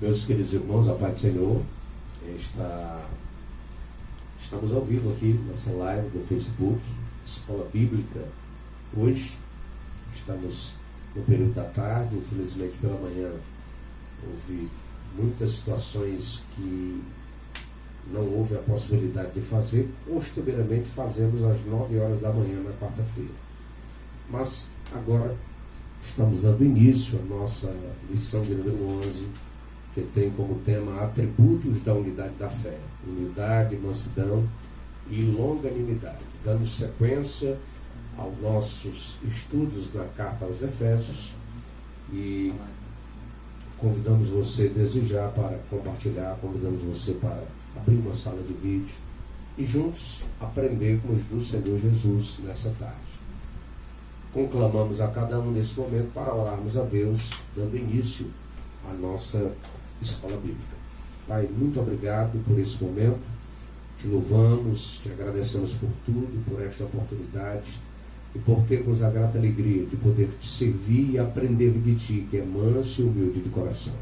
Meus queridos irmãos, a paz do Senhor, estamos ao vivo aqui, nossa live do Facebook, Escola Bíblica. Hoje, estamos no período da tarde, infelizmente pela manhã houve muitas situações que não houve a possibilidade de fazer. Costumeiramente fazemos às 9 horas da manhã na quarta-feira. Mas agora estamos dando início à nossa lição de número 11, que tem como tema atributos da unidade da fé: humildade, mansidão e longanimidade, dando sequência aos nossos estudos na carta aos Efésios, e convidamos você desde já para compartilhar, convidamos você para abrir uma sala de vídeo e juntos aprendermos do Senhor Jesus nessa tarde. Conclamamos a cada um nesse momento para orarmos a Deus, dando início à nossa Escola Bíblica. Pai, muito obrigado por esse momento, te louvamos, te agradecemos por tudo, por esta oportunidade e por termos a grata alegria de poder te servir e aprender de ti, que é manso e humilde de coração.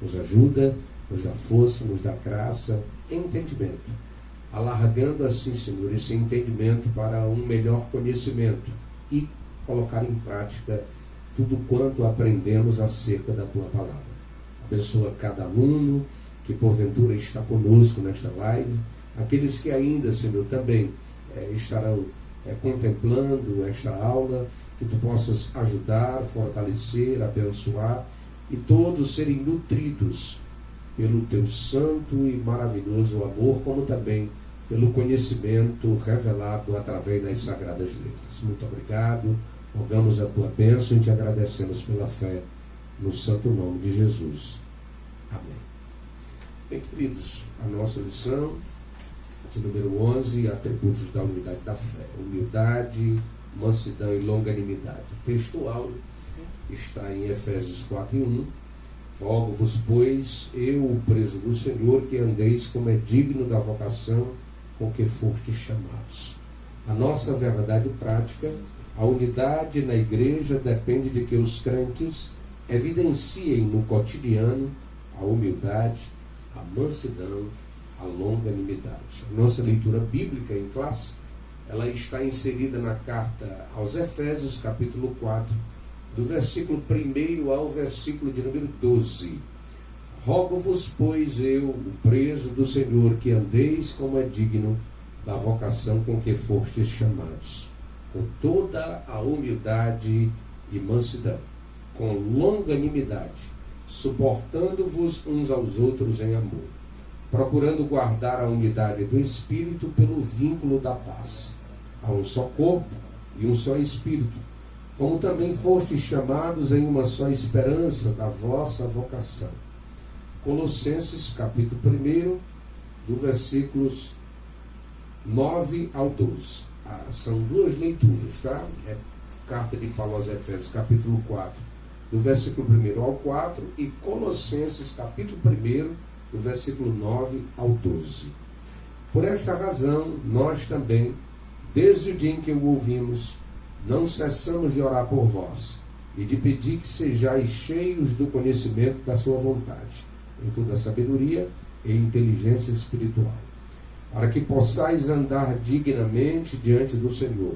Nos ajuda, nos dá força, nos dá graça, entendimento, alargando assim, Senhor, esse entendimento para um melhor conhecimento e colocar em prática tudo quanto aprendemos acerca da tua palavra. Abençoa cada aluno que porventura está conosco nesta live, aqueles que ainda, Senhor, também estarão contemplando esta aula, que tu possas ajudar, fortalecer, abençoar e todos serem nutridos pelo teu santo e maravilhoso amor, como também pelo conhecimento revelado através das sagradas letras. Muito obrigado, rogamos a tua bênção e te agradecemos pela fé no santo nome de Jesus. Amém. Bem, queridos, a nossa lição de número 11, atributos da unidade da fé: humildade, mansidão e longanimidade. O texto áureo está em Efésios 4:1. Rogo-vos, pois, eu, o preso do Senhor, que andeis como é digno da vocação com que fostes chamados. A nossa verdade prática, a unidade na igreja, depende de que os crentes evidenciem no cotidiano a humildade, a mansidão, a longanimidade. A nossa leitura bíblica em classe, ela está inserida na carta aos Efésios, capítulo 4, do versículo 1 ao versículo de número 12. Rogo-vos, pois, eu, o preso do Senhor, que andeis como é digno da vocação com que fostes chamados, com toda a humildade e mansidão, com longanimidade, suportando-vos uns aos outros em amor, procurando guardar a unidade do Espírito pelo vínculo da paz. Há um só corpo e um só Espírito, como também fostes chamados em uma só esperança da vossa vocação. Colossenses, capítulo 1, do versículos 9 ao 12. São duas leituras, tá? É carta de Paulo aos Efésios, capítulo 4, do versículo 1 ao 4, e Colossenses, capítulo 1, do versículo 9 ao 12. Por esta razão, nós também, desde o dia em que o ouvimos, não cessamos de orar por vós e de pedir que sejais cheios do conhecimento da sua vontade, em toda a sabedoria e inteligência espiritual, para que possais andar dignamente diante do Senhor,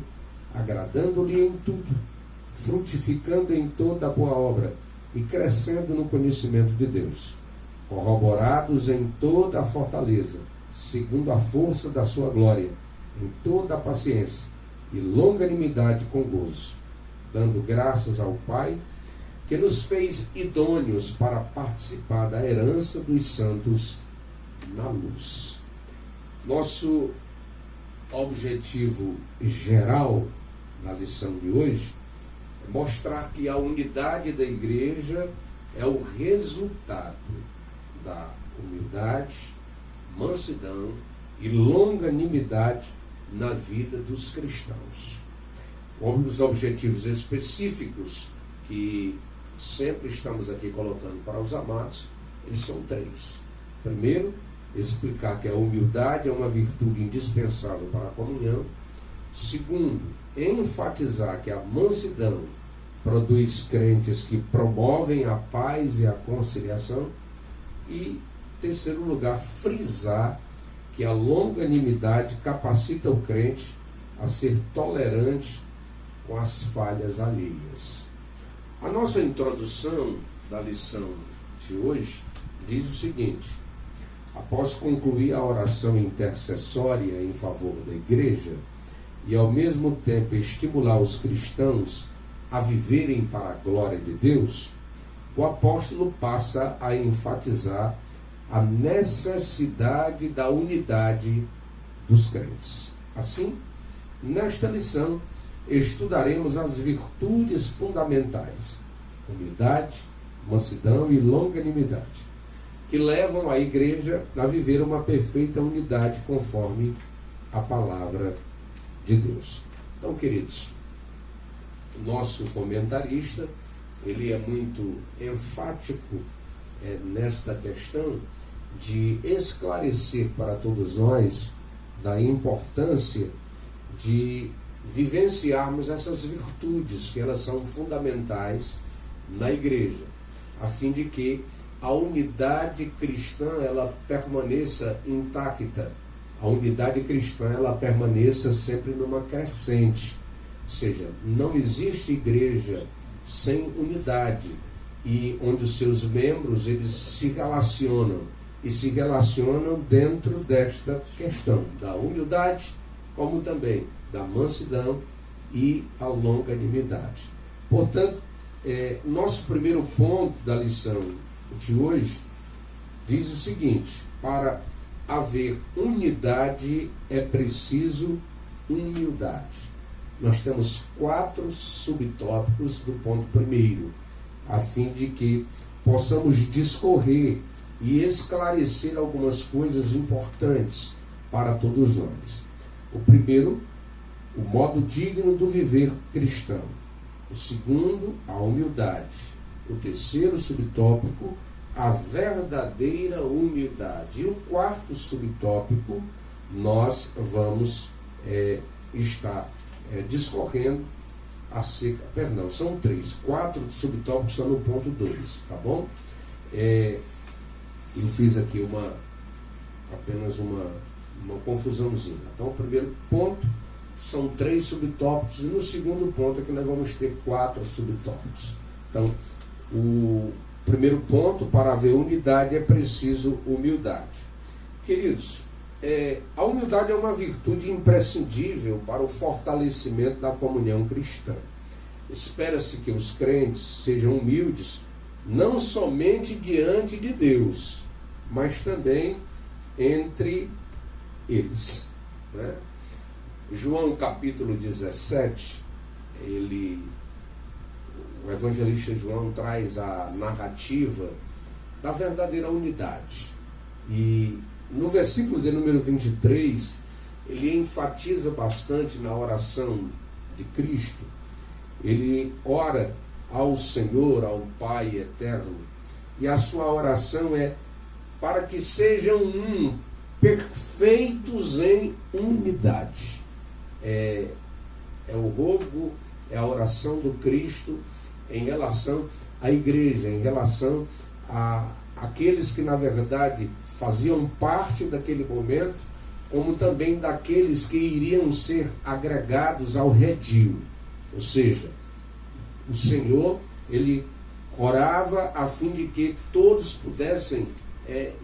agradando-lhe em tudo, frutificando em toda a boa obra e crescendo no conhecimento de Deus, corroborados em toda a fortaleza, segundo a força da sua glória, em toda a paciência e longanimidade com gozo, dando graças ao Pai, que nos fez idôneos para participar da herança dos santos na luz. Nosso objetivo geral na lição de hoje é mostrar que a unidade da igreja é o resultado da humildade, mansidão e longanimidade na vida dos cristãos. Os objetivos específicos que sempre estamos aqui colocando para os amados, eles são 3. Primeiro, explicar que a humildade é uma virtude indispensável para a comunhão. Segundo, enfatizar que a mansidão produz crentes que promovem a paz e a conciliação. E, terceiro lugar, frisar que a longanimidade capacita o crente a ser tolerante com as falhas alheias. A nossa introdução da lição de hoje diz o seguinte: após concluir a oração intercessória em favor da igreja e ao mesmo tempo estimular os cristãos a viverem para a glória de Deus, o apóstolo passa a enfatizar a necessidade da unidade dos crentes. Assim, nesta lição, estudaremos as virtudes fundamentais: humildade, mansidão e longanimidade, que levam a igreja a viver uma perfeita unidade conforme a palavra de Deus. Então, queridos, nosso comentarista, ele é muito enfático nesta questão de esclarecer para todos nós da importância de vivenciarmos essas virtudes, que elas são fundamentais na igreja, a fim de que a unidade cristã ela permaneça intacta, a unidade cristã ela permaneça sempre numa crescente, ou seja, não existe igreja sem unidade, e onde os seus membros eles se relacionam, e se relacionam dentro desta questão da humildade, como também da mansidão e a longanimidade. Portanto, nosso primeiro ponto da lição de hoje diz o seguinte: para haver unidade é preciso humildade. Nós temos 4 subtópicos do ponto primeiro, a fim de que possamos discorrer e esclarecer algumas coisas importantes para todos nós. O primeiro, o modo digno do viver cristão. O segundo, a humildade. O terceiro subtópico, a verdadeira humildade. E o quarto subtópico, nós vamos estar discorrendo acerca... Perdão, são 3. 4 subtópicos são no ponto 2, tá bom? Eu fiz aqui apenas uma confusãozinha. Então, o primeiro ponto são 3 subtópicos, e no segundo ponto é que nós vamos ter 4 subtópicos. Então, o primeiro ponto, para haver unidade, é preciso humildade. Queridos, a humildade é uma virtude imprescindível para o fortalecimento da comunhão cristã. Espera-se que os crentes sejam humildes, não somente diante de Deus, mas também entre eles, né? João capítulo 17, o evangelista João traz a narrativa da verdadeira unidade. E no versículo de número 23, ele enfatiza bastante na oração de Cristo. Ele ora ao Senhor, ao Pai eterno, e a sua oração é para que sejam perfeitos em unidade. É o rogo, é a oração do Cristo em relação à igreja, em relação a aqueles que na verdade faziam parte daquele momento, como também daqueles que iriam ser agregados ao redil. Ou seja, o Senhor, ele orava a fim de que todos pudessem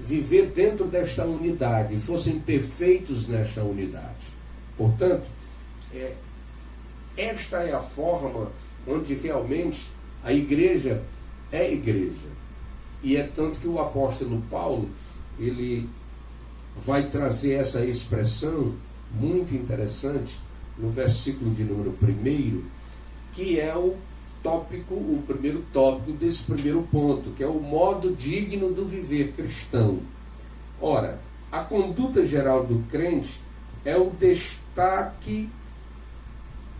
viver dentro desta unidade, fossem perfeitos nesta unidade. Portanto, esta é a forma onde realmente a igreja é igreja. E é tanto que o apóstolo Paulo, ele vai trazer essa expressão muito interessante no versículo de número 1, que é o primeiro tópico desse primeiro ponto, que é o modo digno do viver cristão. Ora, a conduta geral do crente é o destaque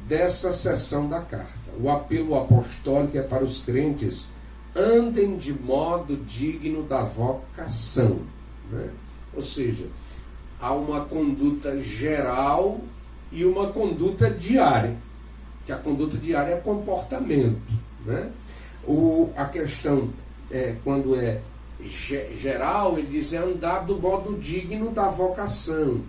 dessa seção da carta. O apelo apostólico é para os crentes: andem de modo digno da vocação, né? Ou seja, há uma conduta geral e uma conduta diária, que a conduta diária é comportamento, né? A questão quando é geral, ele diz, é andar do modo digno da vocação.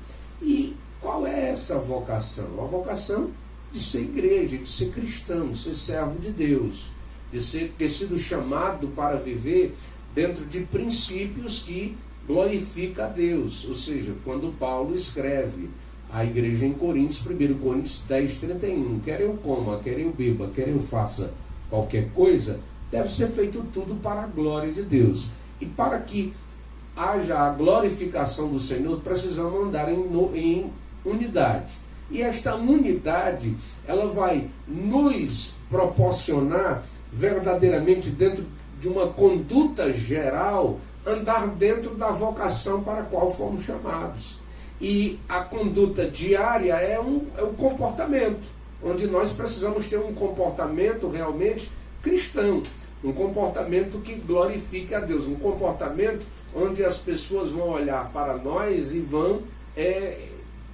E qual é essa vocação? A vocação de ser igreja, de ser cristão, de ser servo de Deus, de ter sido chamado para viver dentro de princípios que glorifica a Deus. Ou seja, quando Paulo escreve à igreja em Coríntios, 1 Coríntios 10:31, quer eu coma, quer eu beba, quer eu faça qualquer coisa, deve ser feito tudo para a glória de Deus. E para que haja a glorificação do Senhor, precisamos andar em unidade. E esta unidade, ela vai nos proporcionar verdadeiramente, dentro de uma conduta geral, andar dentro da vocação para a qual fomos chamados. E a conduta diária é o comportamento, onde nós precisamos ter um comportamento realmente cristão, um comportamento que glorifique a Deus, um comportamento onde as pessoas vão olhar para nós e vão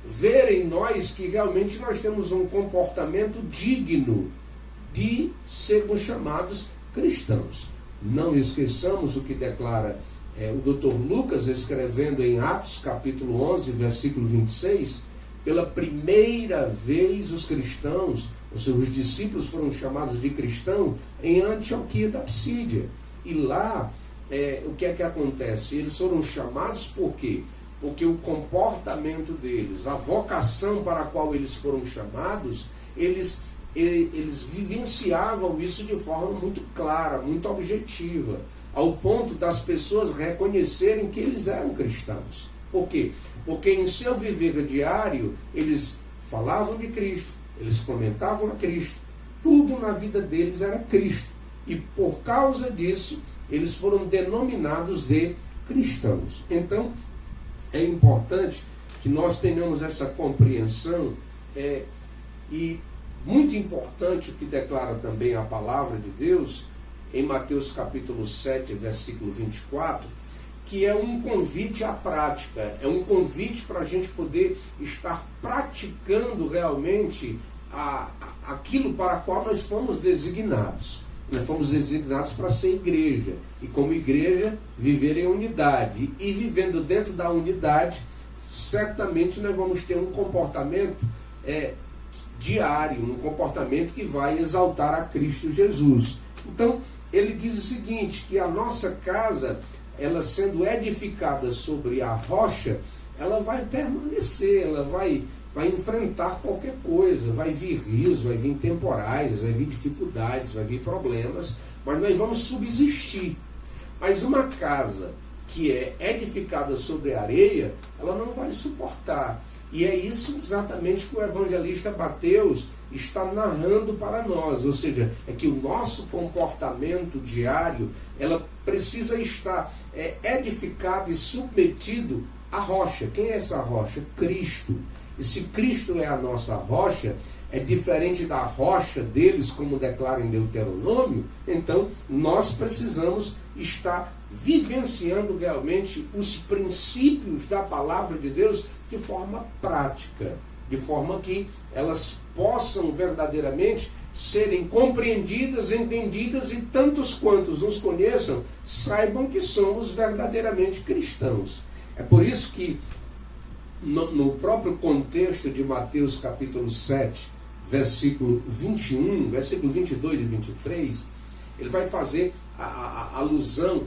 ver em nós que realmente nós temos um comportamento digno de sermos chamados cristãos. Não esqueçamos o que declara o Dr. Lucas, escrevendo em Atos capítulo 11, versículo 26, pela primeira vez os cristãos, ou seja, os discípulos foram chamados de cristão em Antioquia da Psídia. E lá, o que é que acontece? Eles foram chamados por quê? Porque o comportamento deles, a vocação para a qual eles foram chamados, eles vivenciavam isso de forma muito clara, muito objetiva, ao ponto das pessoas reconhecerem que eles eram cristãos. Por quê? Porque em seu viver diário, eles falavam de Cristo, eles comentavam a Cristo, tudo na vida deles era Cristo. E por causa disso, eles foram denominados de cristãos. Então, é importante que nós tenhamos essa compreensão, e muito importante o que declara também a palavra de Deus, em Mateus capítulo 7, versículo 24, que é um convite à prática, é um convite para a gente poder estar praticando realmente aquilo para o qual nós fomos designados. Nós fomos designados para ser igreja, e como igreja viver em unidade, e vivendo dentro da unidade, certamente nós vamos ter um comportamento diário, um comportamento que vai exaltar a Cristo Jesus. Então, ele diz o seguinte, que a nossa casa, ela sendo edificada sobre a rocha, ela vai permanecer, ela vai enfrentar qualquer coisa, vai vir rios, vai vir temporais, vai vir dificuldades, vai vir problemas, mas nós vamos subsistir. Mas uma casa que é edificada sobre a areia, ela não vai suportar. E é isso exatamente que o evangelista Mateus está narrando para nós, ou seja, é que o nosso comportamento diário, ela precisa estar edificado e submetido à rocha. Quem é essa rocha? Cristo. E se Cristo é a nossa rocha, é diferente da rocha deles, como declara em Deuteronômio, então nós precisamos estar vivenciando realmente os princípios da palavra de Deus de forma prática, de forma que elas possam verdadeiramente serem compreendidas, entendidas, e tantos quantos nos conheçam saibam que somos verdadeiramente cristãos. É por isso que no próprio contexto de Mateus capítulo 7, versículo 21, versículo 22 e 23, ele vai fazer a alusão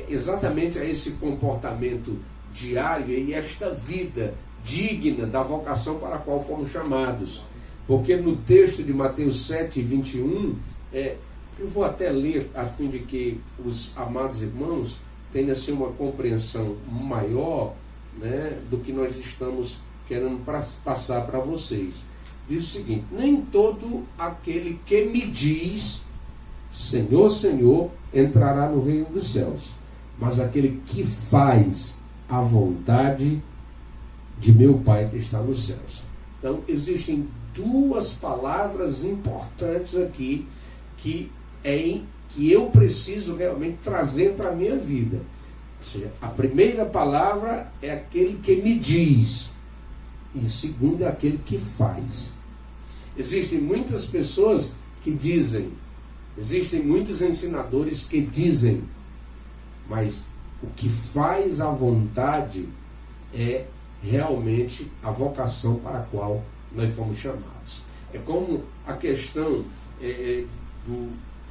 exatamente a esse comportamento diário e esta vida digna da vocação para a qual fomos chamados. Porque no texto de Mateus 7, 21, eu vou até ler a fim de que os amados irmãos tenham assim uma compreensão maior, né, do que nós estamos querendo passar para vocês. Diz o seguinte: nem todo aquele que me diz Senhor, Senhor, entrará no reino dos céus, mas aquele que faz a vontade de meu Pai que está nos céus. Então, existem duas palavras importantes aqui que eu preciso realmente trazer para a minha vida. Ou seja, a primeira palavra é aquele que me diz, e a segunda é aquele que faz. Existem muitas pessoas que dizem, existem muitos ensinadores que dizem, mas O que faz a vontade é realmente a vocação para a qual nós fomos chamados. É como a questão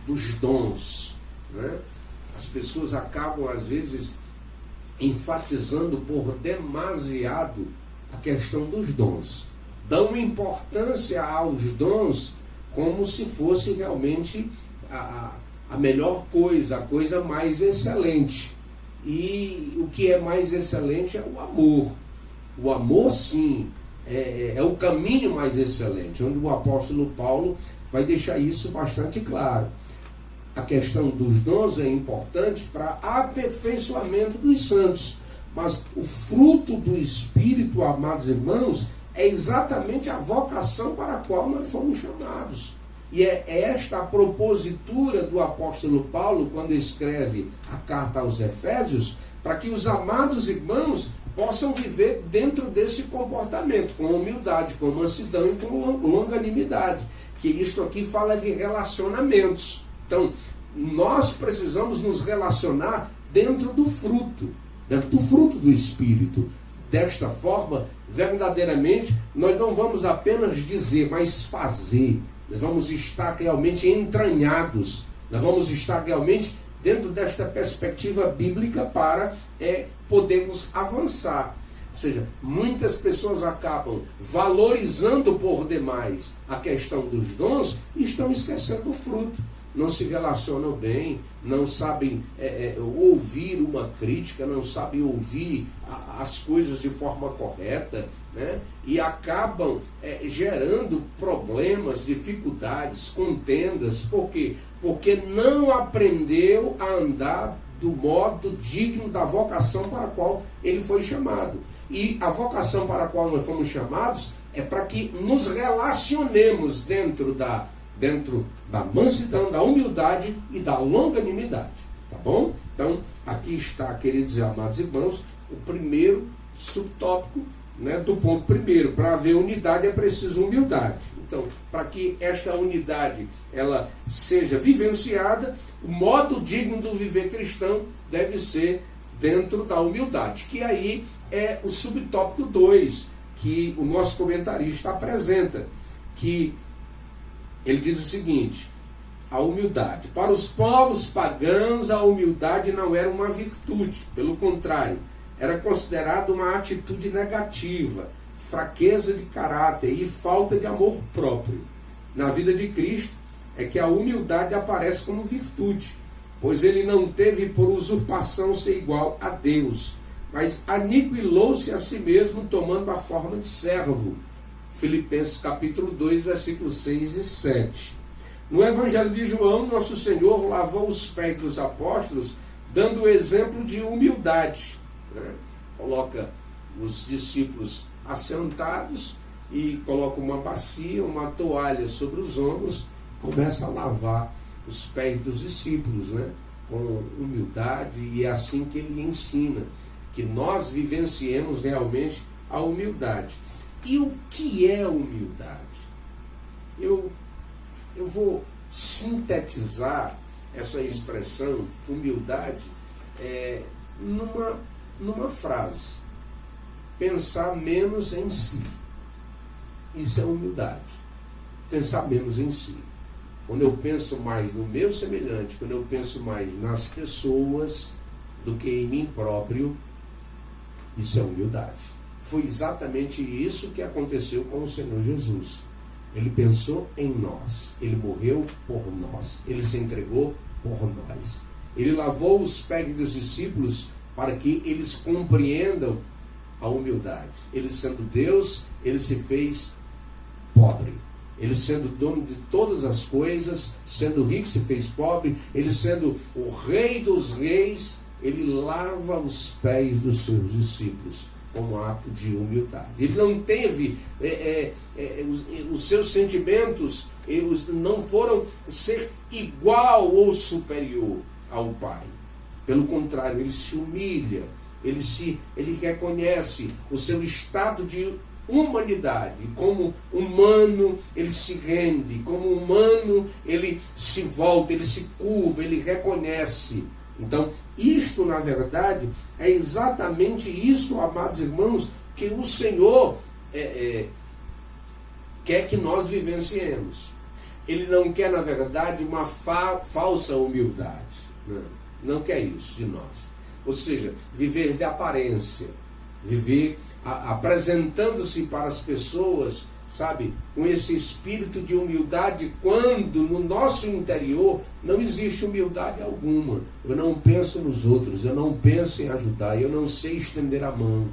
dos dons, né? As pessoas acabam, às vezes, enfatizando por demasiado a questão dos dons. Dão importância aos dons como se fosse realmente a melhor coisa, a coisa mais excelente. E o que é mais excelente é o amor. O amor, sim, é o caminho mais excelente, onde o apóstolo Paulo vai deixar isso bastante claro. A questão dos dons é importante para aperfeiçoamento dos santos, mas o fruto do Espírito, amados irmãos, é exatamente a vocação para a qual nós fomos chamados. E é esta a propositura do apóstolo Paulo quando escreve a carta aos Efésios, para que os amados irmãos possam viver dentro desse comportamento, com humildade, com mansidão e com longanimidade. Que isto aqui fala de relacionamentos. Então, nós precisamos nos relacionar dentro do fruto do Espírito. Desta forma, verdadeiramente, nós não vamos apenas dizer, mas fazer. Nós vamos estar realmente entranhados. Nós vamos estar realmente dentro desta perspectiva bíblica para podermos avançar. Ou seja, muitas pessoas acabam valorizando por demais a questão dos dons e estão esquecendo o fruto. Não se relacionam bem, não sabem ouvir uma crítica, não sabem ouvir as coisas de forma correta, né? E acabam gerando problemas, dificuldades, contendas. Por quê? Porque não aprendeu a andar do modo digno da vocação para a qual ele foi chamado. E a vocação para a qual nós fomos chamados é para que nos relacionemos dentro da mansidão, da humildade e da longanimidade. Tá bom? Então, aqui está, queridos e amados irmãos, o primeiro subtópico, né, do ponto primeiro. Para haver unidade é preciso humildade. Então, para que esta unidade ela seja vivenciada, o modo digno do viver cristão deve ser dentro da humildade, que aí é o subtópico 2, que o nosso comentarista apresenta, que ele diz o seguinte: a humildade. Para os povos pagãos, a humildade não era uma virtude, pelo contrário, era considerada uma atitude negativa, fraqueza de caráter e falta de amor próprio. Na vida de Cristo é que a humildade aparece como virtude, pois ele não teve por usurpação ser igual a Deus, mas aniquilou-se a si mesmo, tomando a forma de servo. Filipenses capítulo 2, versículos 6 e 7. No Evangelho de João, nosso Senhor lavou os pés dos apóstolos, dando o exemplo de humildade, né? Coloca os discípulos assentados e coloca uma bacia, uma toalha sobre os ombros, começa a lavar os pés dos discípulos, né? Com humildade, e é assim que ele ensina, que nós vivenciemos realmente a humildade. E o que é humildade? Eu vou sintetizar essa expressão humildade numa frase: pensar menos em si. Isso é humildade. Pensar menos em si. Quando eu penso mais no meu semelhante, quando eu penso mais nas pessoas do que em mim próprio, isso é humildade. Foi exatamente isso que aconteceu com o Senhor Jesus. Ele pensou em nós, ele morreu por nós, ele se entregou por nós. Ele lavou os pés dos discípulos para que eles compreendam a humildade. Ele sendo Deus, ele se fez pobre. Ele sendo dono de todas as coisas, sendo rico, se fez pobre. Ele sendo o rei dos reis, ele lava os pés dos seus discípulos como ato de humildade. Ele não teve os seus sentimentos, eles não foram ser igual ou superior ao Pai. Pelo contrário, ele se humilha, ele reconhece o seu estado de humanidade. Como humano, ele se rende. Como humano, ele se volta, ele se curva, ele reconhece Então, isto, na verdade, é exatamente isso, amados irmãos, que o Senhor quer que nós vivenciemos. Ele não quer, na verdade, uma falsa humildade. Não quer isso de nós. Ou seja, viver de aparência, viver apresentando-se para as pessoas, sabe, com esse espírito de humildade, quando no nosso interior não existe humildade alguma. Eu não penso nos outros, eu não penso em ajudar, eu não sei estender a mão.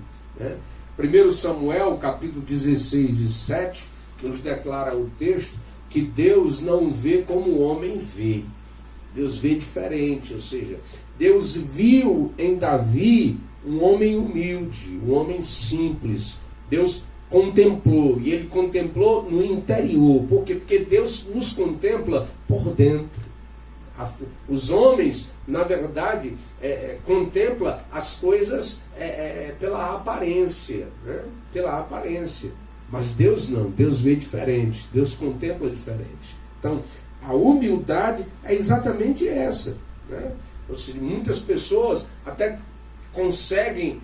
1 Samuel, capítulo 16 e 7, nos declara o texto que Deus não vê como o homem vê. Deus vê diferente, ou seja, Deus viu em Davi um homem humilde, um homem simples. Deus contemplou, e ele contemplou no interior. Por quê? Porque Deus nos contempla por dentro. Os homens, na verdade, contemplam as coisas pela aparência, pela aparência. Mas Deus não, Deus vê diferente, Deus contempla diferente. Então, a humildade é exatamente essa. Ou seja, muitas pessoas até conseguem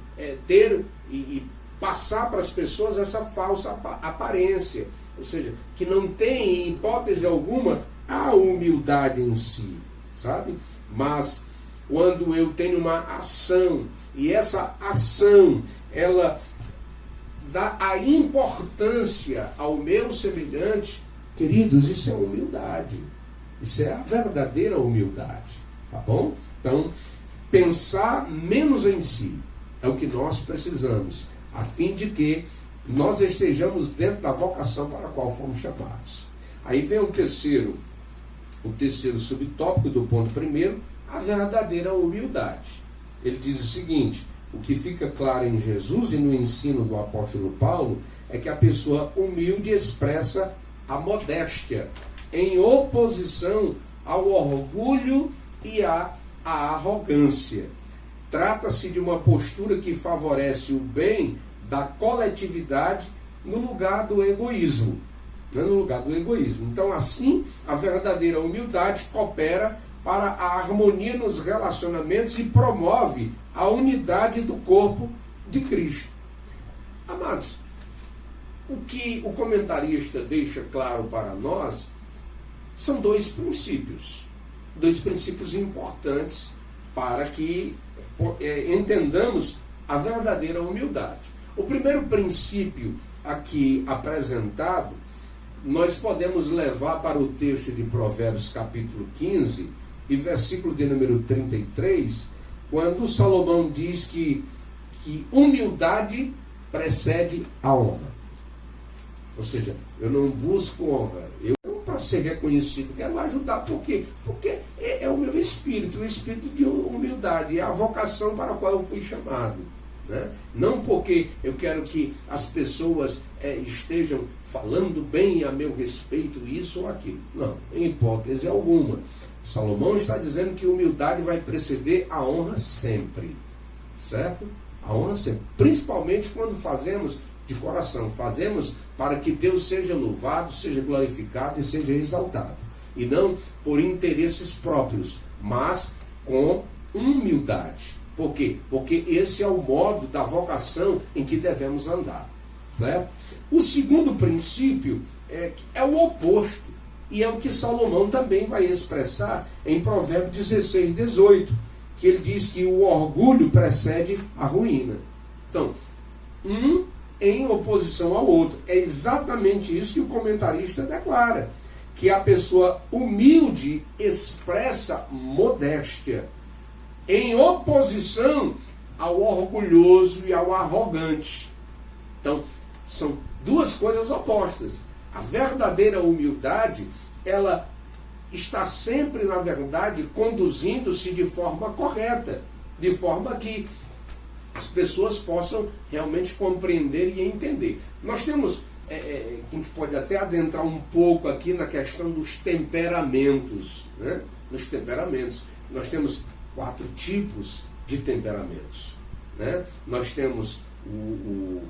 ter e passar para as pessoas essa falsa aparência. Ou seja, que não tem, em hipótese alguma, a humildade em si, sabe? Mas quando eu tenho uma ação, e essa ação, ela dá a importância ao meu semelhante, queridos, isso é humildade. Isso é a verdadeira humildade, tá bom? Então, pensar menos em si é o que nós precisamos, a fim de que nós estejamos dentro da vocação para a qual fomos chamados. Aí vem o terceiro subtópico do ponto primeiro, a verdadeira humildade. Ele diz o seguinte: o que fica claro em Jesus e no ensino do apóstolo Paulo é que a pessoa humilde expressa a modéstia, em oposição ao orgulho e à arrogância. Trata-se de uma postura que favorece o bem da coletividade no lugar do egoísmo. Então, assim, a verdadeira humildade coopera para a harmonia nos relacionamentos e promove a unidade do corpo de Cristo. Amados, o que o comentarista deixa claro para nós são dois princípios importantes para que entendamos a verdadeira humildade. O primeiro princípio aqui apresentado, nós podemos levar para o texto de Provérbios capítulo 15 e versículo de número 33, quando Salomão diz que humildade precede a honra. Ou seja, eu não busco honra, eu para ser reconhecido, quero ajudar. Por quê? Porque é o meu espírito, o espírito de humildade, é a vocação para a qual eu fui chamado. Não porque eu quero que as pessoas estejam falando bem a meu respeito, isso ou aquilo. Não, em hipótese alguma. Salomão está dizendo que humildade vai preceder a honra sempre. Certo? A honra sempre. Principalmente quando fazemos de coração. Fazemos para que Deus seja louvado, seja glorificado e seja exaltado. E não por interesses próprios, mas com humildade. Por quê? Porque esse é o modo da vocação em que devemos andar. Certo? O segundo princípio é o oposto. E é o que Salomão também vai expressar em Provérbios 16, 18. Que ele diz que o orgulho precede a ruína. Então, em oposição ao outro. É exatamente isso que o comentarista declara. Que a pessoa humilde expressa modéstia, em oposição ao orgulhoso e ao arrogante. Então, são duas coisas opostas. A verdadeira humildade, ela está sempre, na verdade, conduzindo-se de forma correta, de forma que as pessoas possam realmente compreender e entender. Nós temos, a gente pode até adentrar um pouco aqui na questão dos temperamentos. Nos temperamentos. Nós temos 4 tipos de temperamentos. Nós temos o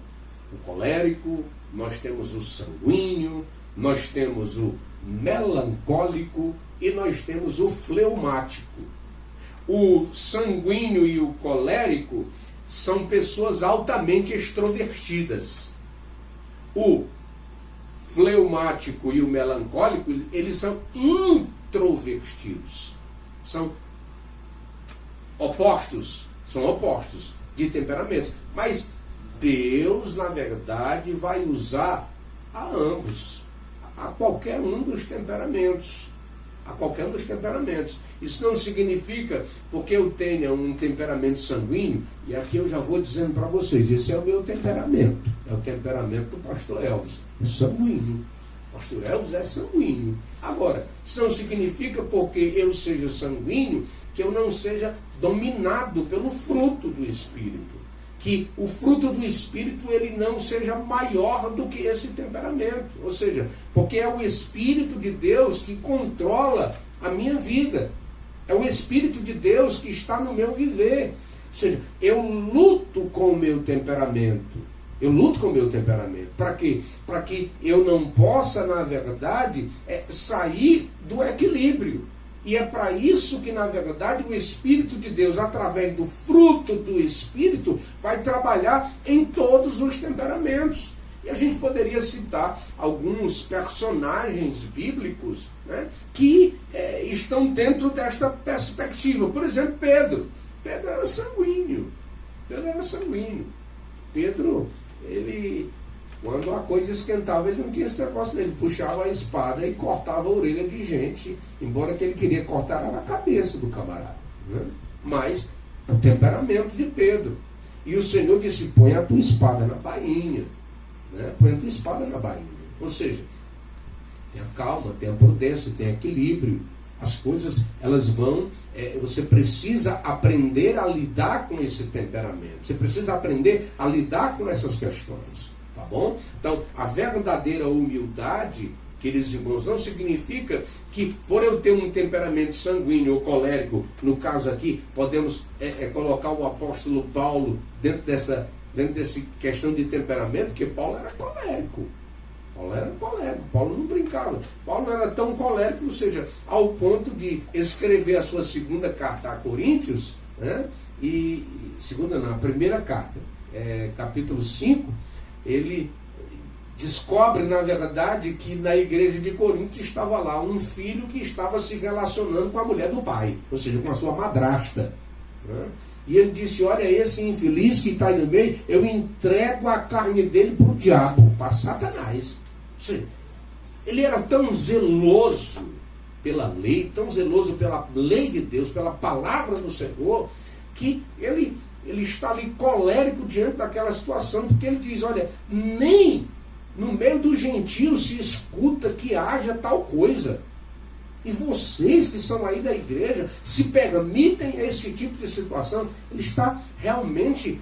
colérico, nós temos o sanguíneo, nós temos o melancólico e nós temos o fleumático. o sanguíneo e o colérico são pessoas altamente extrovertidas. O fleumático e o melancólico, eles são introvertidos. São opostos de temperamentos. Mas Deus, na verdade, vai usar a ambos, a qualquer um dos temperamentos. A qualquer um dos temperamentos. Isso não significa, porque eu tenha um temperamento sanguíneo, e aqui eu já vou dizendo para vocês, esse é o meu temperamento, é o temperamento do pastor Elvis, é sanguíneo. O pastor Elvis é sanguíneo. Agora, isso não significa, porque eu seja sanguíneo, que eu não seja dominado pelo fruto do Espírito. Que o fruto do Espírito ele não seja maior do que esse temperamento. Ou seja, porque é o Espírito de Deus que controla a minha vida. É o Espírito de Deus que está no meu viver. Ou seja, eu luto com o meu temperamento. Eu luto com o meu temperamento. Para quê? Para que eu não possa, na verdade, sair do equilíbrio. E é para isso que, na verdade, o Espírito de Deus, através do fruto do Espírito, vai trabalhar em todos os temperamentos. E a gente poderia citar alguns personagens bíblicos, né, que estão dentro desta perspectiva. Por exemplo, Pedro. Pedro era sanguíneo. Pedro, ele... Quando a coisa esquentava, ele não tinha esse negócio dele. Puxava a espada e cortava a orelha de gente. Embora que ele queria cortar a cabeça do camarada. Né? Mas o temperamento de Pedro. E o Senhor disse, põe a tua espada na bainha. Né? Põe a tua espada na bainha. Ou seja, tenha calma, tenha prudência, tenha equilíbrio. As coisas, elas vão... você precisa aprender a lidar com esse temperamento. Você precisa aprender a lidar com essas questões. Tá bom? Então, a verdadeira humildade, queridos irmãos, não significa que por eu ter um temperamento sanguíneo ou colérico, no caso aqui, podemos colocar o apóstolo Paulo dentro dessa questão de temperamento, porque Paulo era colérico. Paulo não brincava. Paulo era tão colérico, ou seja, ao ponto de escrever a sua segunda carta a Coríntios, né? A primeira carta, capítulo 5, ele descobre, na verdade, que na igreja de Corinto estava lá um filho que estava se relacionando com a mulher do pai, ou seja, com a sua madrasta. Né? E ele disse, olha, esse infeliz que está aí no meio, eu entrego a carne dele para o diabo, para Satanás. Ou seja, ele era tão zeloso pela lei, tão zeloso pela lei de Deus, pela palavra do Senhor, que ele está ali colérico diante daquela situação, porque ele diz, olha, nem no meio dos gentios se escuta que haja tal coisa. E vocês que são aí da igreja, se permitem esse tipo de situação, ele está realmente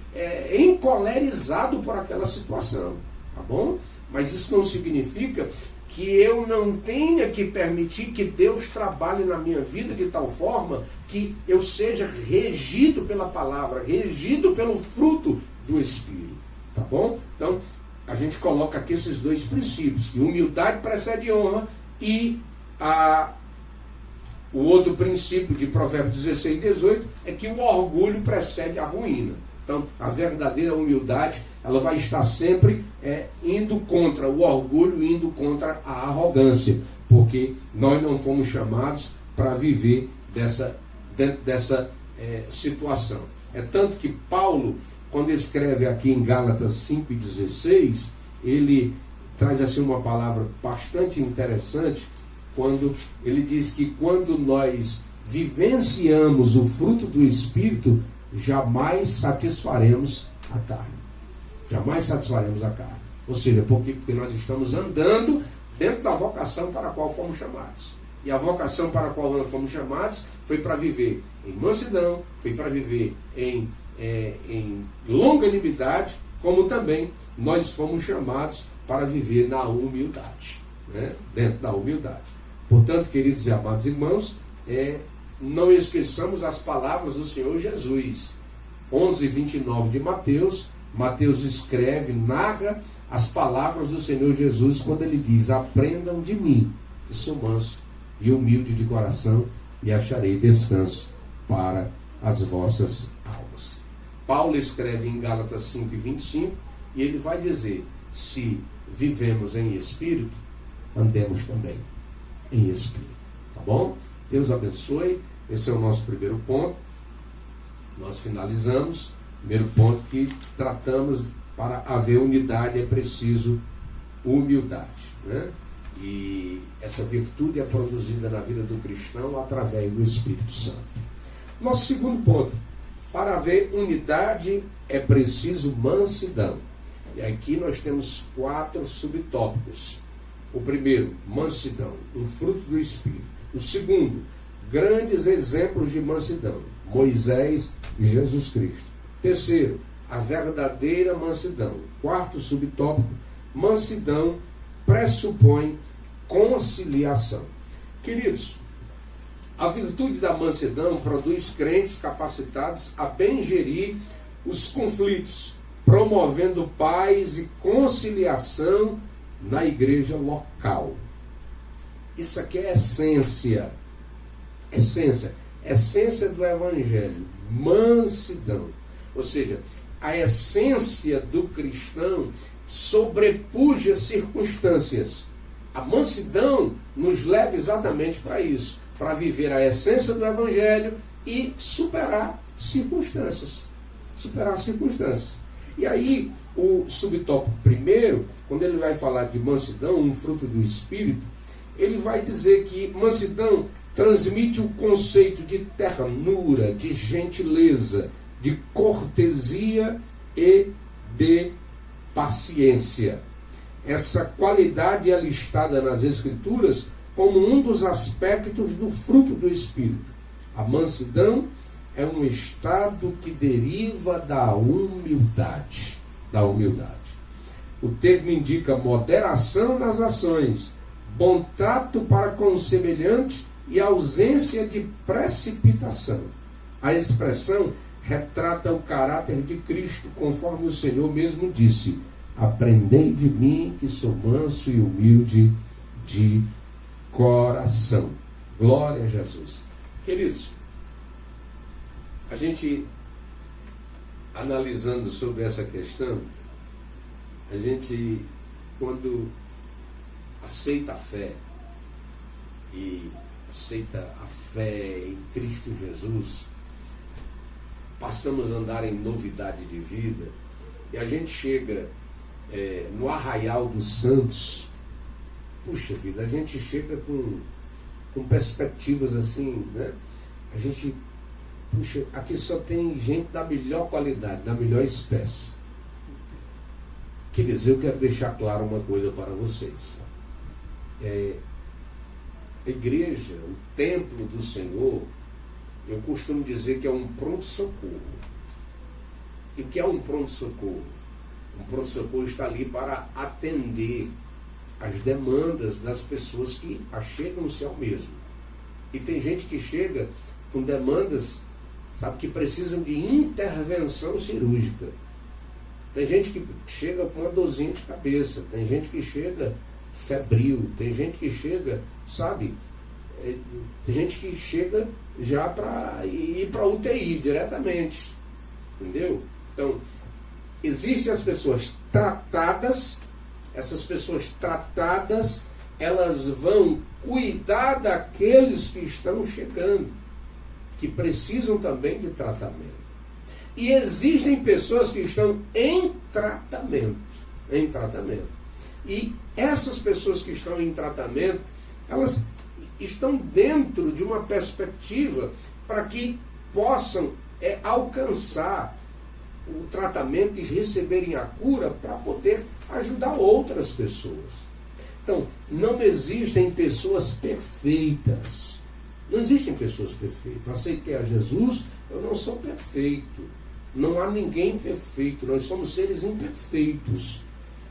encolerizado por aquela situação. Tá bom? Mas isso não significa que eu não tenha que permitir que Deus trabalhe na minha vida de tal forma que eu seja regido pela palavra, regido pelo fruto do Espírito. Tá bom? Então, a gente coloca aqui esses dois princípios, que humildade precede honra, e o outro princípio de Provérbios 16 e 18 é que o orgulho precede a ruína. Então, a verdadeira humildade, ela vai estar sempre indo contra o orgulho, indo contra a arrogância, porque nós não fomos chamados para viver dentro dessa situação. É tanto que Paulo, quando escreve aqui em Gálatas 5,16, ele traz assim uma palavra bastante interessante, quando ele diz que quando nós vivenciamos o fruto do Espírito, jamais satisfaremos a carne. Jamais satisfaremos a carne. Ou seja, porque nós estamos andando dentro da vocação para a qual fomos chamados. E a vocação para a qual nós fomos chamados foi para viver em mansidão, foi para viver em longanimidade, como também nós fomos chamados para viver na humildade. Né? Dentro da humildade. Portanto, queridos e amados irmãos, não esqueçamos as palavras do Senhor Jesus. 11:29 de Mateus, Mateus escreve, narra as palavras do Senhor Jesus quando ele diz, aprendam de mim, que sou manso e humilde de coração, e acharei descanso para as vossas almas. Paulo escreve em Gálatas 5:25 e ele vai dizer: se vivemos em espírito, andemos também em espírito. Tá bom? Deus abençoe. Esse é o nosso primeiro ponto. Nós finalizamos. Primeiro ponto que tratamos: para haver unidade é preciso humildade, né? E essa virtude é produzida na vida do cristão através do Espírito Santo. Nosso segundo ponto: para haver unidade é preciso mansidão. E aqui nós temos 4 subtópicos. O primeiro, mansidão, um fruto do Espírito. O segundo, grandes exemplos de mansidão: Moisés e Jesus Cristo. Terceiro, a verdadeira mansidão. Quarto subtópico, mansidão pressupõe conciliação. Queridos, a virtude da mansidão produz crentes capacitados a bem gerir os conflitos, promovendo paz e conciliação na igreja local. Isso aqui é essência do Evangelho, mansidão. Ou seja, a essência do cristão sobrepuja as circunstâncias. A mansidão nos leva exatamente para isso, para viver a essência do Evangelho e superar circunstâncias. E aí, o subtópico primeiro, quando ele vai falar de mansidão, um fruto do Espírito, ele vai dizer que mansidão transmite o conceito de ternura, de gentileza, de cortesia e de paciência. Essa qualidade é listada nas Escrituras como um dos aspectos do fruto do Espírito. A mansidão é um estado que deriva da humildade. O termo indica moderação nas ações, bom trato para com o semelhante e ausência de precipitação. A expressão retrata o caráter de Cristo, conforme o Senhor mesmo disse: aprendei de mim, que sou manso e humilde de coração. Glória a Jesus. Queridos, a gente analisando sobre essa questão, a gente, quando aceita a fé e aceita a fé em Cristo Jesus, passamos a andar em novidade de vida, e a gente chega no arraial dos santos. Puxa vida, a gente chega com perspectivas assim, né? A gente, puxa, aqui só tem gente da melhor qualidade, da melhor espécie. Quer dizer, eu quero deixar claro uma coisa para vocês. A igreja, o templo do Senhor, eu costumo dizer que é um pronto-socorro. E o que é um pronto-socorro? Um pronto-socorro está ali para atender as demandas das pessoas que achegam-se ao mesmo. E tem gente que chega com demandas, sabe, que precisam de intervenção cirúrgica. Tem gente que chega com uma dorzinha de cabeça, tem gente que chega febril, tem gente que chega, sabe, tem gente que chega já para ir para UTI diretamente, entendeu? Então, existem as pessoas tratadas. Essas pessoas tratadas, elas vão cuidar daqueles que estão chegando, que precisam também de tratamento. E existem pessoas que estão em tratamento. E essas pessoas que estão em tratamento, elas estão dentro de uma perspectiva para que possam alcançar o tratamento e receberem a cura para poder ajudar outras pessoas. Então, não existem pessoas perfeitas. Não existem pessoas perfeitas. Aceitei a Jesus, eu não sou perfeito. Não há ninguém perfeito. Nós somos seres imperfeitos,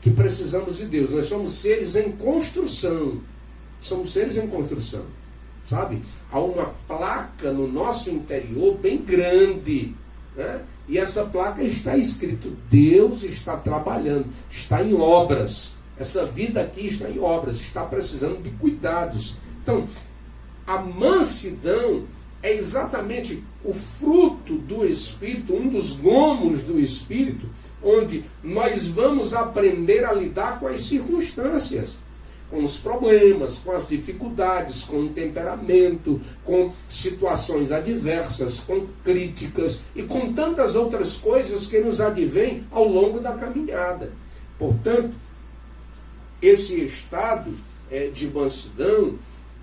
que precisamos de Deus. Nós somos seres em construção. Sabe? Há uma placa no nosso interior bem grande, né? E essa placa está escrito: Deus está trabalhando, está em obras. Essa vida aqui está em obras, está precisando de cuidados. Então, a mansidão é exatamente o fruto do Espírito, um dos gomos do Espírito, onde nós vamos aprender a lidar com as circunstâncias, com os problemas, com as dificuldades, com o temperamento, com situações adversas, com críticas e com tantas outras coisas que nos advêm ao longo da caminhada. Portanto, esse estado de mansidão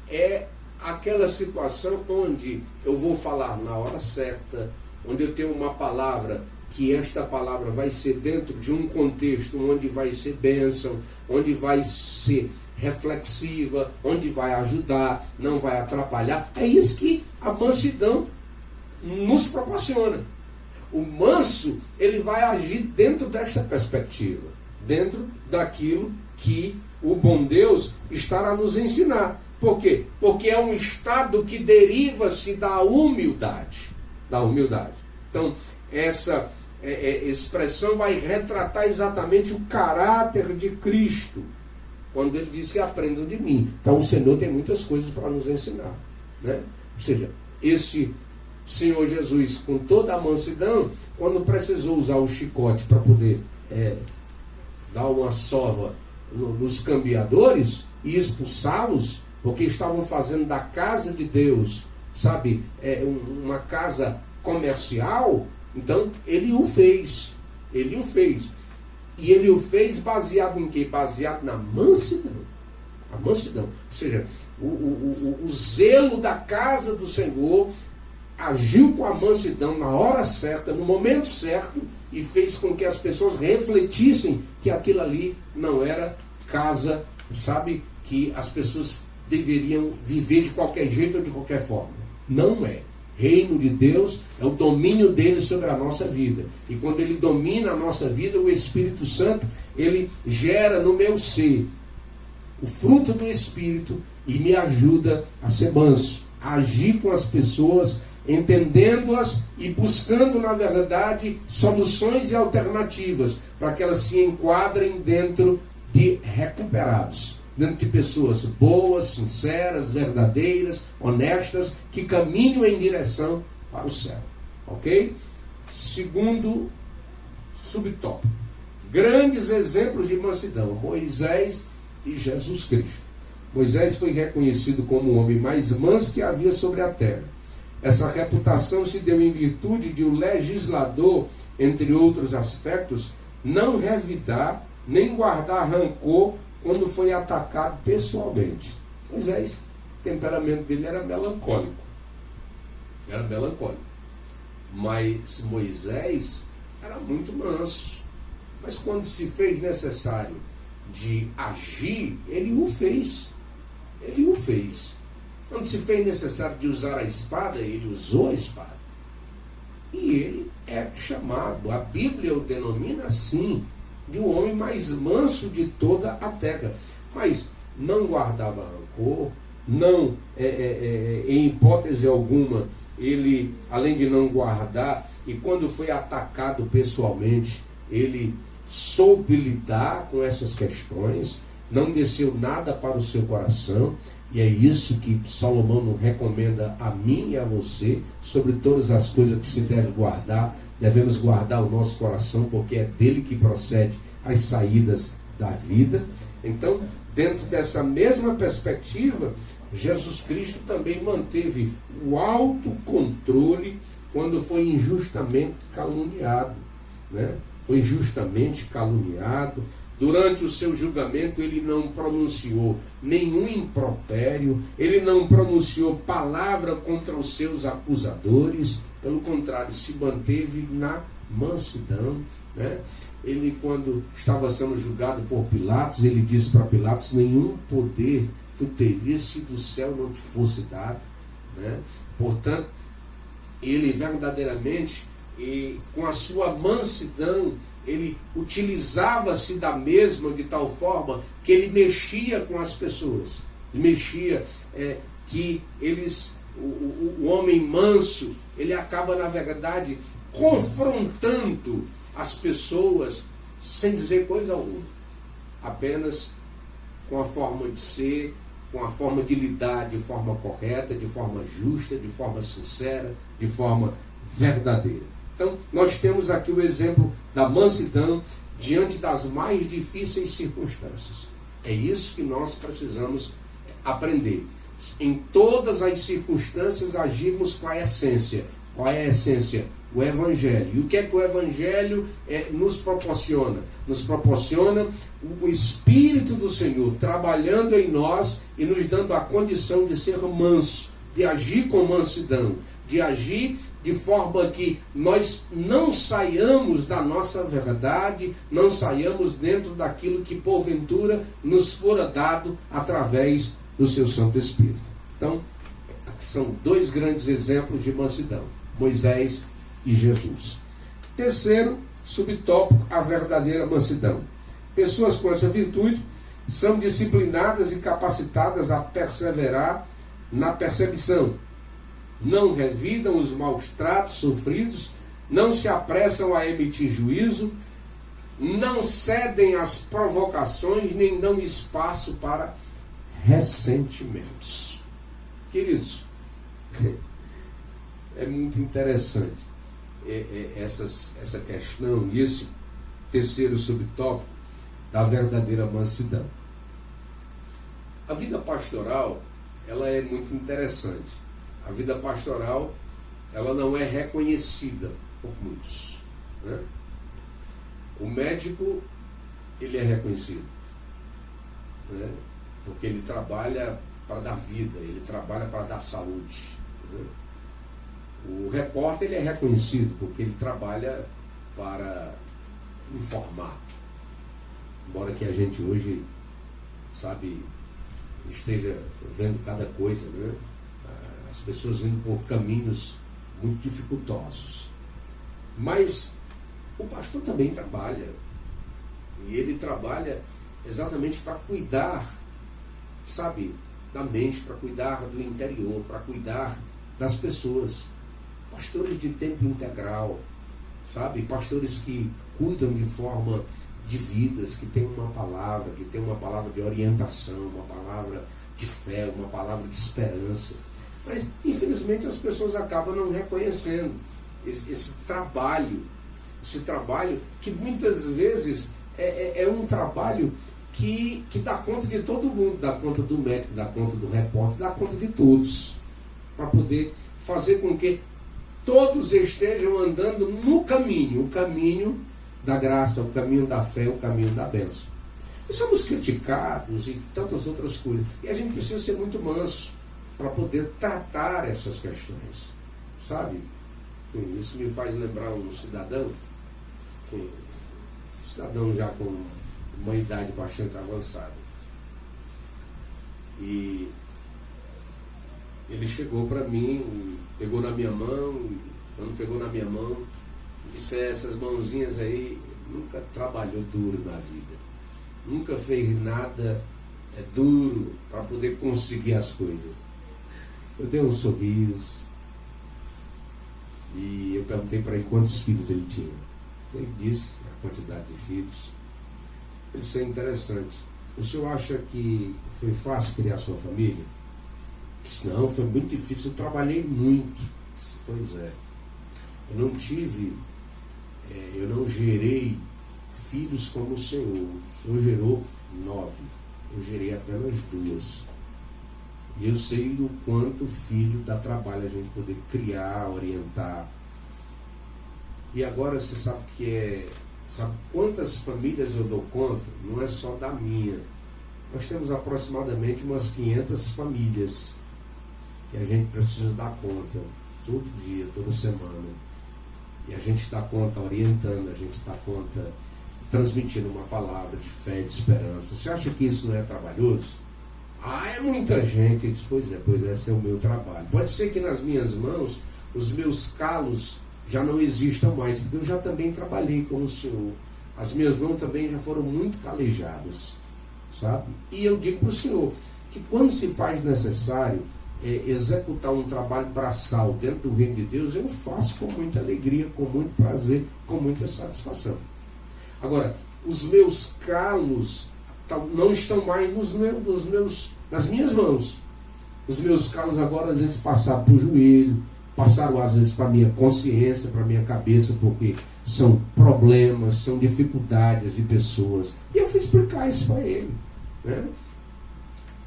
é aquela situação onde eu vou falar na hora certa, onde eu tenho uma palavra, que esta palavra vai ser dentro de um contexto onde vai ser bênção, onde vai ser reflexiva, onde vai ajudar, não vai atrapalhar. É isso que a mansidão nos proporciona. O manso, ele vai agir dentro desta perspectiva, dentro daquilo que o bom Deus estará nos ensinar. Por quê? Porque é um estado que deriva-se da humildade. Da humildade. Então, essa expressão vai retratar exatamente o caráter de Cristo, quando ele diz que aprendam de mim. Então, o Senhor tem muitas coisas para nos ensinar, né? Ou seja, esse Senhor Jesus, com toda a mansidão, quando precisou usar o chicote para poder dar uma sova nos cambiadores e expulsá-los, porque estavam fazendo da casa de Deus, sabe, uma casa comercial. Então, ele o fez. Ele o fez. E ele o fez baseado em quê? Baseado na mansidão. A mansidão. Ou seja, o zelo da casa do Senhor agiu com a mansidão na hora certa, no momento certo, e fez com que as pessoas refletissem que aquilo ali não era casa, sabe, que as pessoas deveriam viver de qualquer jeito ou de qualquer forma. Não é. Reino de Deus é o domínio dele sobre a nossa vida. E quando ele domina a nossa vida, o Espírito Santo, ele gera no meu ser o fruto do Espírito e me ajuda a ser manso, a agir com as pessoas, entendendo-as e buscando, na verdade, soluções e alternativas para que elas se enquadrem dentro de recuperados, dentro de pessoas boas, sinceras, verdadeiras, honestas, que caminham em direção para o céu. Ok? Segundo subtópico. Grandes exemplos de mansidão. Moisés e Jesus Cristo. Moisés foi reconhecido como o homem mais manso que havia sobre a terra. Essa reputação se deu em virtude de o legislador, entre outros aspectos, não revidar nem guardar rancor quando foi atacado pessoalmente. Moisés, o temperamento dele era melancólico. Era melancólico. Mas Moisés era muito manso. Mas quando se fez necessário de agir, ele o fez. Ele o fez. Quando se fez necessário de usar a espada, ele usou a espada. E ele é chamado, a Bíblia o denomina assim, de um homem mais manso de toda a terra. Mas não guardava rancor, não, em hipótese alguma, ele, além de não guardar, e quando foi atacado pessoalmente, ele soube lidar com essas questões, não desceu nada para o seu coração. E é isso que Salomão recomenda a mim e a você, sobre todas as coisas que se deve guardar. Devemos guardar o nosso coração, porque é dele que procede as saídas da vida. Então, dentro dessa mesma perspectiva, Jesus Cristo também manteve o autocontrole quando foi injustamente caluniado, né? Foi injustamente caluniado. Durante o seu julgamento, ele não pronunciou nenhum impropério, ele não pronunciou palavra contra os seus acusadores, pelo contrário, se manteve na mansidão, né? Ele, quando estava sendo julgado por Pilatos, ele disse para Pilatos: nenhum poder tu terias se do céu não te fosse dado, né? Portanto, ele verdadeiramente, com a sua mansidão, ele utilizava-se da mesma de tal forma que ele mexia com as pessoas. Mexia, que eles, o homem manso, ele acaba, na verdade, confrontando as pessoas sem dizer coisa alguma. Apenas com a forma de ser, com a forma de lidar de forma correta, de forma justa, de forma sincera, de forma verdadeira. Então, nós temos aqui o exemplo da mansidão diante das mais difíceis circunstâncias. É isso que nós precisamos aprender. Em todas as circunstâncias, agirmos com a essência. Qual é a essência? O Evangelho. E o que é que o Evangelho nos proporciona? Nos proporciona o Espírito do Senhor trabalhando em nós e nos dando a condição de ser manso, de agir com mansidão, de agir de forma que nós não saiamos da nossa verdade, não saiamos dentro daquilo que porventura nos fora dado através do seu Santo Espírito. Então, são dois grandes exemplos de mansidão, Moisés e Jesus. Terceiro subtópico, a verdadeira mansidão. Pessoas com essa virtude são disciplinadas e capacitadas a perseverar na perseguição. Não revidam os maus tratos sofridos, não se apressam a emitir juízo, não cedem às provocações, nem dão espaço para ressentimentos. Queridos, é muito interessante essa questão e esse terceiro subtópico da verdadeira mansidão. A vida pastoral, ela é muito interessante. A vida pastoral, ela não é reconhecida por muitos, né? O médico, ele é reconhecido, né? Porque ele trabalha para dar vida, ele trabalha para dar saúde, né? O repórter, ele é reconhecido porque ele trabalha para informar. Embora que a gente hoje, sabe, esteja vendo cada coisa, né? As pessoas indo por caminhos muito dificultosos. Mas o pastor também trabalha. E ele trabalha exatamente para cuidar, sabe, da mente, para cuidar do interior, para cuidar das pessoas. Pastores de tempo integral, sabe? Pastores que cuidam de forma de vidas, que tem uma palavra de orientação, uma palavra de fé, uma palavra de esperança. Mas, infelizmente, as pessoas acabam não reconhecendo esse trabalho que muitas vezes é um trabalho que dá conta de todo mundo, dá conta do médico, dá conta do repórter, dá conta de todos, para poder fazer com que todos estejam andando no caminho, o caminho da graça, o caminho da fé, o caminho da bênção. E somos criticados e tantas outras coisas. E a gente precisa ser muito manso para poder tratar essas questões, sabe? Isso me faz lembrar um cidadão já com uma idade bastante avançada. E ele chegou para mim, pegou na minha mão, quando pegou na minha mão, disse: essas mãozinhas aí nunca trabalhou duro na vida, nunca fez nada duro para poder conseguir as coisas. Eu dei um sorriso e eu perguntei para ele quantos filhos ele tinha. Ele disse a quantidade de filhos. Ele disse: é interessante, o senhor acha que foi fácil criar sua família? Eu disse: não, foi muito difícil, eu trabalhei muito. Eu disse: pois é, eu não gerei filhos como o senhor gerou 9, eu gerei apenas 2. E eu sei do quanto filho dá trabalho a gente poder criar, orientar. E agora você sabe sabe quantas famílias eu dou conta? Não é só da minha. Nós temos aproximadamente umas 500 famílias que a gente precisa dar conta todo dia, toda semana. E a gente dá conta orientando, a gente dá conta transmitindo uma palavra de fé, de esperança. Você acha que isso não é trabalhoso? É muita gente. Eu disse: pois esse é o meu trabalho. Pode ser que nas minhas mãos os meus calos já não existam mais, porque eu já também trabalhei com o Senhor. As minhas mãos também já foram muito calejadas, sabe? E eu digo para o Senhor que quando se faz necessário executar um trabalho braçal dentro do reino de Deus, eu faço com muita alegria, com muito prazer, com muita satisfação. Agora, os meus calos não estão mais nos meus nas minhas mãos. Os meus calos agora às vezes passaram para o joelho, passaram às vezes para a minha consciência, para a minha cabeça, porque são problemas, são dificuldades de pessoas. E eu fui explicar isso para ele, né?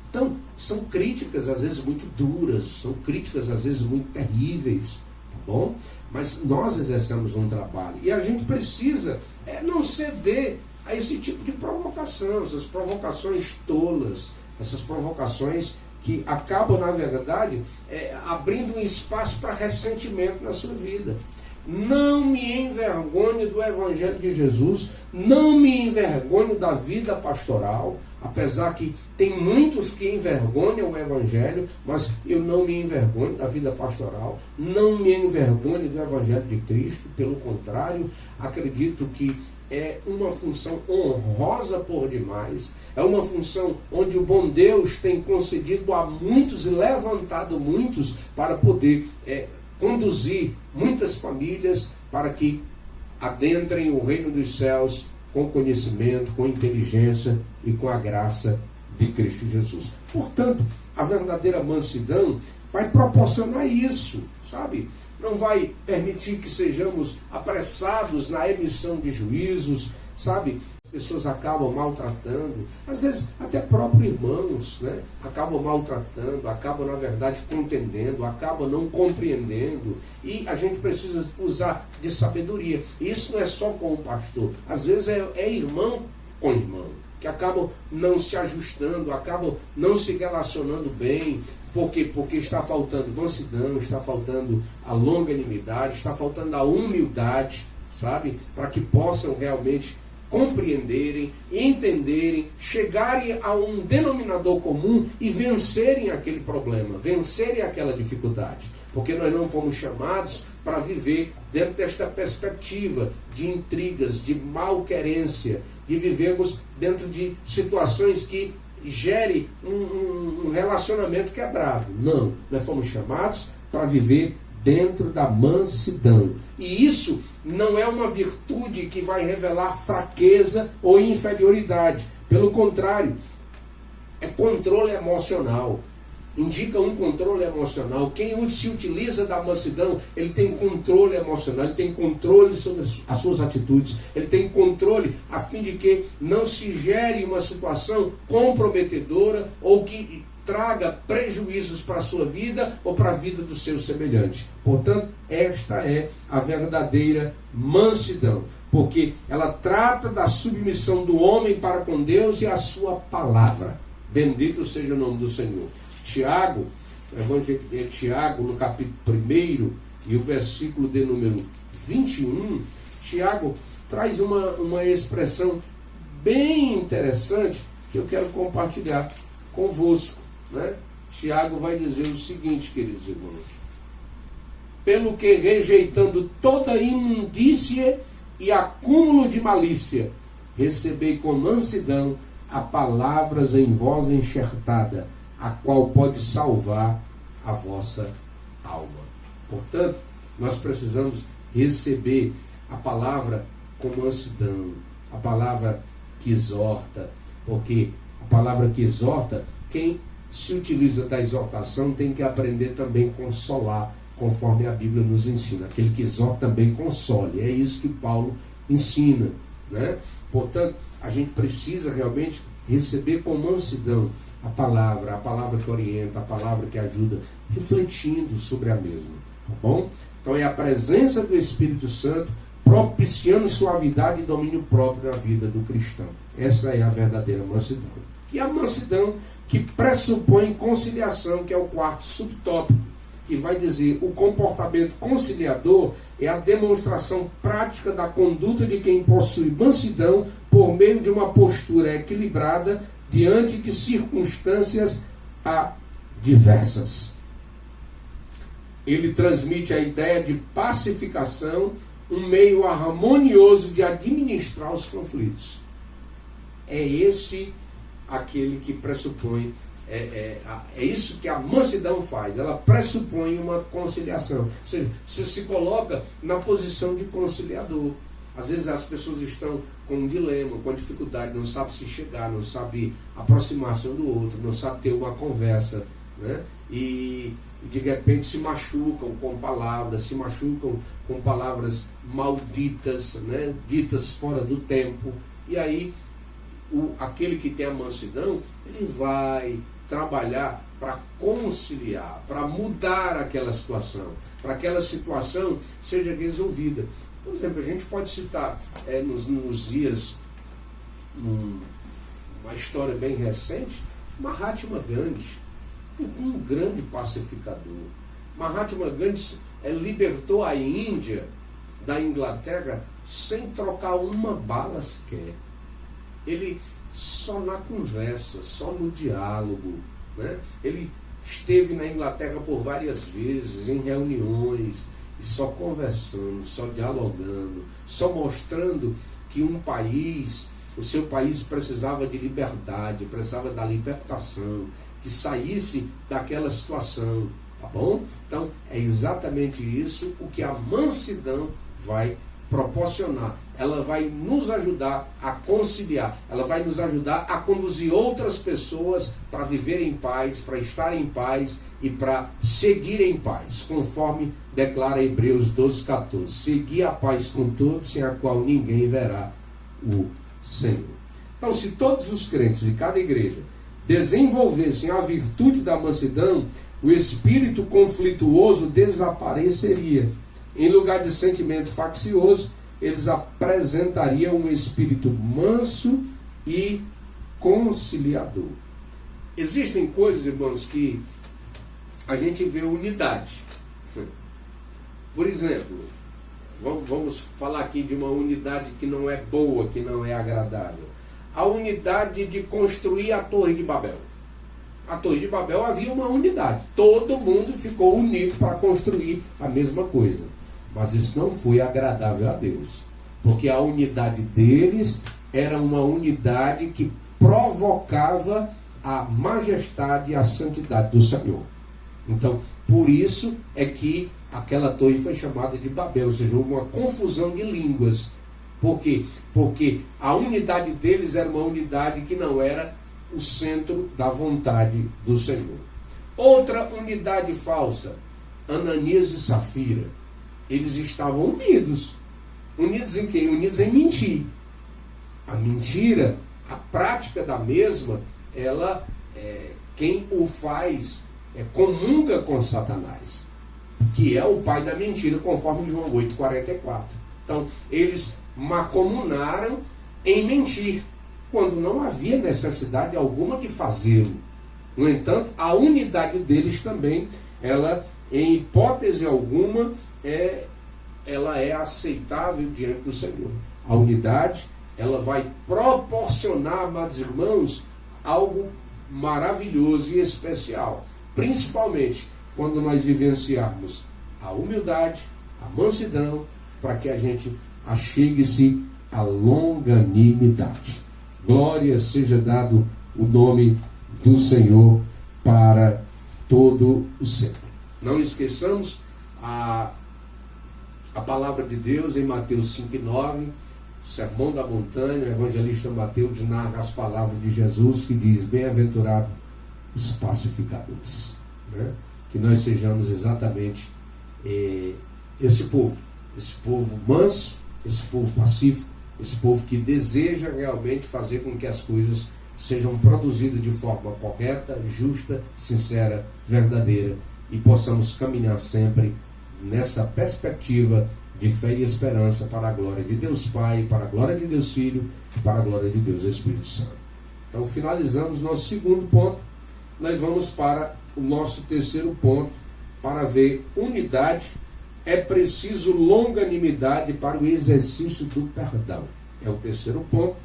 Então, são críticas às vezes muito duras, são críticas às vezes muito terríveis, tá bom? Mas nós exercemos um trabalho e a gente precisa não ceder a esse tipo de provocação, essas provocações tolas, essas provocações que acabam, na verdade, abrindo um espaço para ressentimento na sua vida. Não me envergonhe do Evangelho de Jesus, não me envergonhe da vida pastoral, apesar que tem muitos que envergonham o Evangelho, mas eu não me envergonho da vida pastoral, não me envergonhe do Evangelho de Cristo, pelo contrário, acredito que é uma função honrosa por demais, é uma função onde o bom Deus tem concedido a muitos e levantado muitos para poder conduzir muitas famílias para que adentrem o reino dos céus com conhecimento, com inteligência e com a graça de Cristo Jesus. Portanto, a verdadeira mansidão vai proporcionar isso, sabe? Não vai permitir que sejamos apressados na emissão de juízos, sabe? As pessoas acabam maltratando, às vezes até próprios irmãos, né? Acabam maltratando, acabam, na verdade, contendendo, acabam não compreendendo. E a gente precisa usar de sabedoria. E isso não é só com o pastor. Às vezes é irmão com irmão, que acabam não se ajustando, acabam não se relacionando bem. Por quê? Porque está faltando mansidão, está faltando a longanimidade, está faltando a humildade, sabe? Para que possam realmente compreenderem, entenderem, chegarem a um denominador comum e vencerem aquele problema, vencerem aquela dificuldade. Porque nós não fomos chamados para viver dentro desta perspectiva de intrigas, de malquerência, de vivermos dentro de situações que gere um relacionamento quebrado. Não, nós fomos chamados para viver dentro da mansidão. E isso não é uma virtude que vai revelar fraqueza ou inferioridade. Pelo contrário, é controle emocional. Indica um controle emocional. Quem se utiliza da mansidão, ele tem controle emocional, ele tem controle sobre as suas atitudes, ele tem controle a fim de que não se gere uma situação comprometedora ou que traga prejuízos para a sua vida ou para a vida do seu semelhante. Portanto, esta é a verdadeira mansidão, porque ela trata da submissão do homem para com Deus e a sua palavra. Bendito seja o nome do Senhor. Tiago, Tiago, no capítulo 1 e o versículo de número 21, Tiago traz uma expressão bem interessante que eu quero compartilhar convosco, né? Tiago vai dizer o seguinte, queridos irmãos: pelo que, rejeitando toda imundícia e acúmulo de malícia, recebei com mansidão a palavras em vós enxertada, a qual pode salvar a vossa alma. Portanto, nós precisamos receber a palavra com mansidão, a palavra que exorta, porque a palavra que exorta, quem se utiliza da exortação tem que aprender também a consolar, conforme a Bíblia nos ensina. Aquele que exorta também console. É isso que Paulo ensina, né? Portanto, a gente precisa realmente receber com mansidão a palavra que orienta, a palavra que ajuda, refletindo sobre a mesma, tá bom? Então é a presença do Espírito Santo propiciando suavidade e domínio próprio na vida do cristão. Essa é a verdadeira mansidão. E a mansidão que pressupõe conciliação, que é o quarto subtópico, que vai dizer: o comportamento conciliador é a demonstração prática da conduta de quem possui mansidão por meio de uma postura equilibrada diante de circunstâncias adversas. Ele transmite a ideia de pacificação, um meio harmonioso de administrar os conflitos. É esse aquele que pressupõe, é isso que a mansidão faz, ela pressupõe uma conciliação. Ou seja, você se coloca na posição de conciliador. Às vezes as pessoas estão com um dilema, com dificuldade, não sabem se chegar, não sabem aproximar-se um do outro, não sabem ter uma conversa, né? E de repente se machucam com palavras, se machucam com palavras malditas, né? Ditas fora do tempo. E aí aquele que tem a mansidão, ele vai trabalhar para conciliar, para mudar aquela situação, para aquela situação seja resolvida. Por exemplo, a gente pode citar nos dias, uma história bem recente, Mahatma Gandhi, um grande pacificador. Mahatma Gandhi libertou a Índia da Inglaterra sem trocar uma bala sequer. Ele só na conversa, só no diálogo, né? Ele esteve na Inglaterra por várias vezes, em reuniões, e só conversando, só dialogando, só mostrando que o seu país precisava de liberdade, precisava da libertação, que saísse daquela situação, tá bom? Então, é exatamente isso o que a mansidão vai proporcionar. Ela vai nos ajudar a conciliar, ela vai nos ajudar a conduzir outras pessoas para viver em paz, para estar em paz e para seguir em paz, conforme declara Hebreus 12:14. Seguir a paz com todos, sem a qual ninguém verá o Senhor. Então, se todos os crentes de cada igreja desenvolvessem a virtude da mansidão, o espírito conflituoso desapareceria. Em lugar de sentimento faccioso, eles apresentariam um espírito manso e conciliador. Existem coisas, irmãos, que a gente vê unidade. Por exemplo, vamos falar aqui de uma unidade que não é boa, que não é agradável. A unidade de construir a Torre de Babel. A Torre de Babel havia uma unidade. Todo mundo ficou unido para construir a mesma coisa. Mas isso não foi agradável a Deus. Porque a unidade deles era uma unidade que provocava a majestade e a santidade do Senhor. Então, por isso é que aquela torre foi chamada de Babel, ou seja, houve uma confusão de línguas. Por quê? Porque a unidade deles era uma unidade que não era o centro da vontade do Senhor. Outra unidade falsa, Ananias e Safira. Eles estavam unidos. Unidos em quê? Unidos em mentir. A mentira, a prática da mesma, quem o faz comunga com Satanás, que é o pai da mentira, conforme João 8,44. Então, eles macomunaram em mentir, quando não havia necessidade alguma de fazê-lo. No entanto, a unidade deles também, ela, em hipótese alguma, ela é aceitável diante do Senhor. A unidade, ela vai proporcionar, amados irmãos, algo maravilhoso e especial. Principalmente quando nós vivenciarmos a humildade, a mansidão, para que a gente achegue-se à longanimidade. Glória seja dado o nome do Senhor para todo o sempre. Não esqueçamos a palavra de Deus em Mateus 5,9, Sermão da Montanha. O evangelista Mateus narra as palavras de Jesus, que diz: bem-aventurado os pacificadores, né? Que nós sejamos exatamente esse povo manso, esse povo pacífico, esse povo que deseja realmente fazer com que as coisas sejam produzidas de forma correta, justa, sincera, verdadeira, e possamos caminhar sempre nessa perspectiva de fé e esperança para a glória de Deus Pai, para a glória de Deus Filho e para a glória de Deus Espírito Santo. Então, finalizamos nosso segundo ponto. Nós vamos para o nosso terceiro ponto, para ver unidade. É preciso longanimidade para o exercício do perdão. É o terceiro ponto.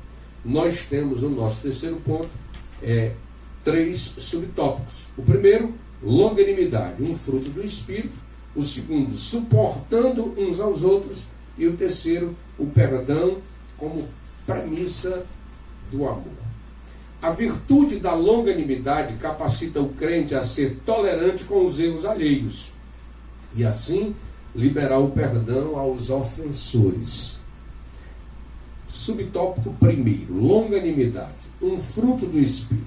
Nós temos o nosso terceiro ponto, 3 subtópicos. O primeiro, longanimidade, um fruto do Espírito. O segundo, suportando uns aos outros. E o terceiro, o perdão como premissa do amor. A virtude da longanimidade capacita o crente a ser tolerante com os erros alheios e assim liberar o perdão aos ofensores. Subtópico primeiro, longanimidade, um fruto do Espírito.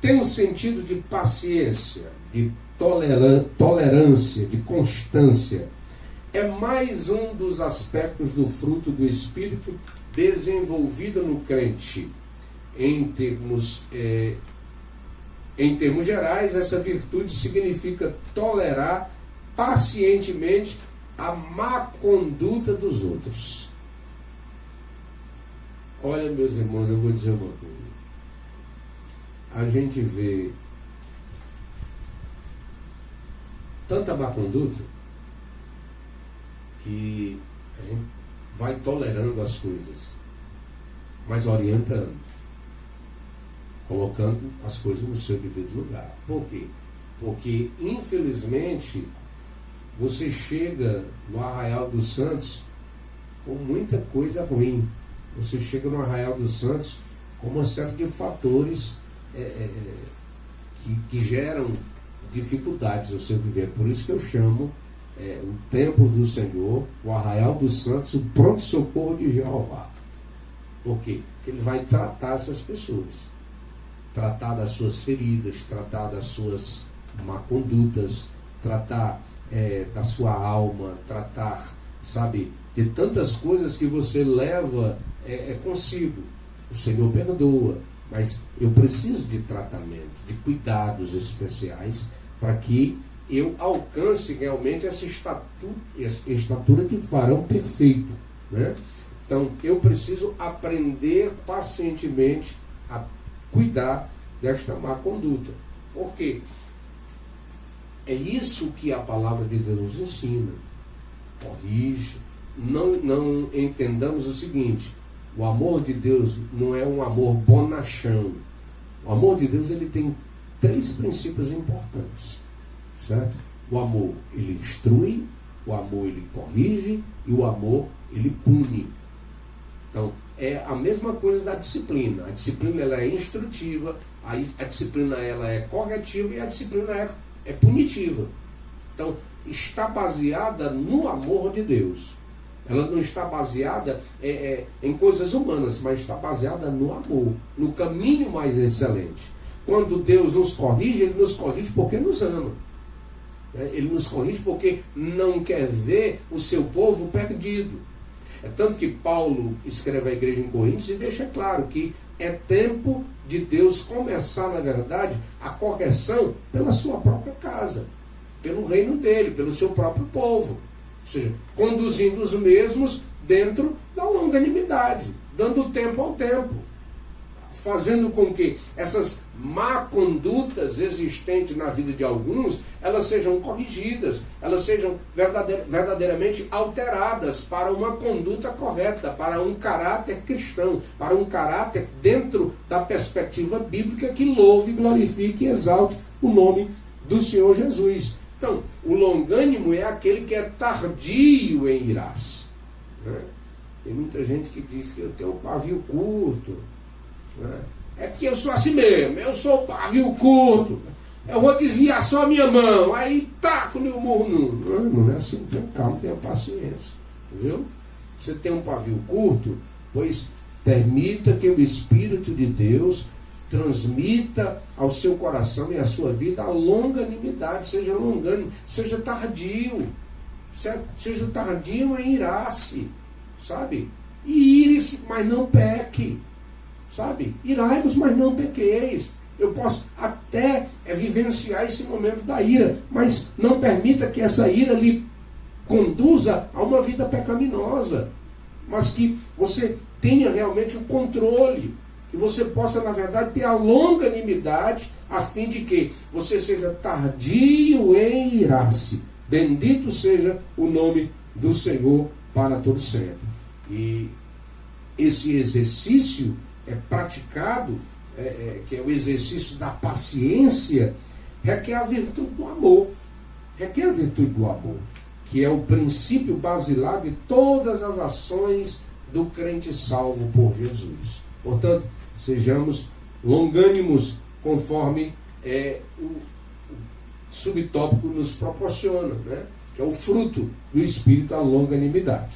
Tem um sentido de paciência, de tolerância, de constância. É mais um dos aspectos do fruto do Espírito desenvolvido no crente. Em termos gerais, essa virtude significa tolerar pacientemente a má conduta dos outros. Olha, meus irmãos, eu vou dizer uma coisa. A gente vê tanta má conduta que a gente vai tolerando as coisas, mas orientando, colocando as coisas no seu devido lugar. Por quê? Porque, infelizmente, você chega no Arraial dos Santos com muita coisa ruim. Você chega no Arraial dos Santos com uma série de fatores que geram dificuldades no seu viver. Por isso que eu chamo o templo do Senhor, o Arraial dos Santos, o pronto-socorro de Jeová. Por quê? Porque ele vai tratar essas pessoas. Tratar das suas feridas, tratar das suas má condutas, tratar da sua alma, tratar, sabe, de tantas coisas que você leva consigo. O Senhor perdoa, mas eu preciso de tratamento, de cuidados especiais para que eu alcance realmente essa estatura de varão perfeito, né? Então, eu preciso aprender pacientemente a cuidar desta má conduta. Por quê? É isso que a palavra de Deus nos ensina. Corrige. Não entendamos o seguinte: o amor de Deus não é um amor bonachão. O amor de Deus, ele tem 3 princípios importantes, certo? O amor, ele instrui, o amor, ele corrige, e o amor, ele pune. Então, é a mesma coisa da disciplina. A disciplina, ela é instrutiva, a disciplina, ela é corretiva, e a disciplina é punitiva. Então, está baseada no amor de Deus. Ela não está baseada em coisas humanas, mas está baseada no amor, no caminho mais excelente. Quando Deus nos corrige, Ele nos corrige porque nos ama. Ele nos corrige porque não quer ver o seu povo perdido. É tanto que Paulo escreve à igreja em Coríntios e deixa claro que é tempo de Deus começar, na verdade, a correção pela sua própria casa, pelo reino dele, pelo seu próprio povo. Ou seja, conduzindo os mesmos dentro da longanimidade, dando tempo ao tempo, fazendo com que essas má condutas existentes na vida de alguns, elas sejam corrigidas, elas sejam verdadeiramente alteradas para uma conduta correta, para um caráter cristão, para um caráter dentro da perspectiva bíblica que louve, glorifique e exalte o nome do Senhor Jesus. Então, o longânimo é aquele que é tardio em irar-se, né? Tem muita gente que diz que eu tenho um pavio curto, né? É porque eu sou assim mesmo, eu sou pavio curto, eu vou desviar só a minha mão, aí taco-lhe o murro no. Não é assim, tenha calma, tenha paciência, viu? Você tem um pavio curto, pois permita que o Espírito de Deus transmita ao seu coração e à sua vida a longanimidade, seja longânimo, seja tardio, seja tardio em irar-se, sabe? E ire-se, mas não peque, sabe? Irai-vos, mas não pequeis. Eu posso até vivenciar esse momento da ira, mas não permita que essa ira lhe conduza a uma vida pecaminosa, mas que você tenha realmente o controle, que você possa, na verdade, ter a longanimidade, a fim de que você seja tardio em irar-se. Bendito seja o nome do Senhor para todo sempre. E esse exercício é praticado, que é o exercício da paciência, requer a virtude do amor. Requer a virtude do amor, que é o princípio basilar de todas as ações do crente salvo por Jesus. Portanto, sejamos longânimos conforme o subtópico nos proporciona, né? Que é o fruto do Espírito, a longanimidade.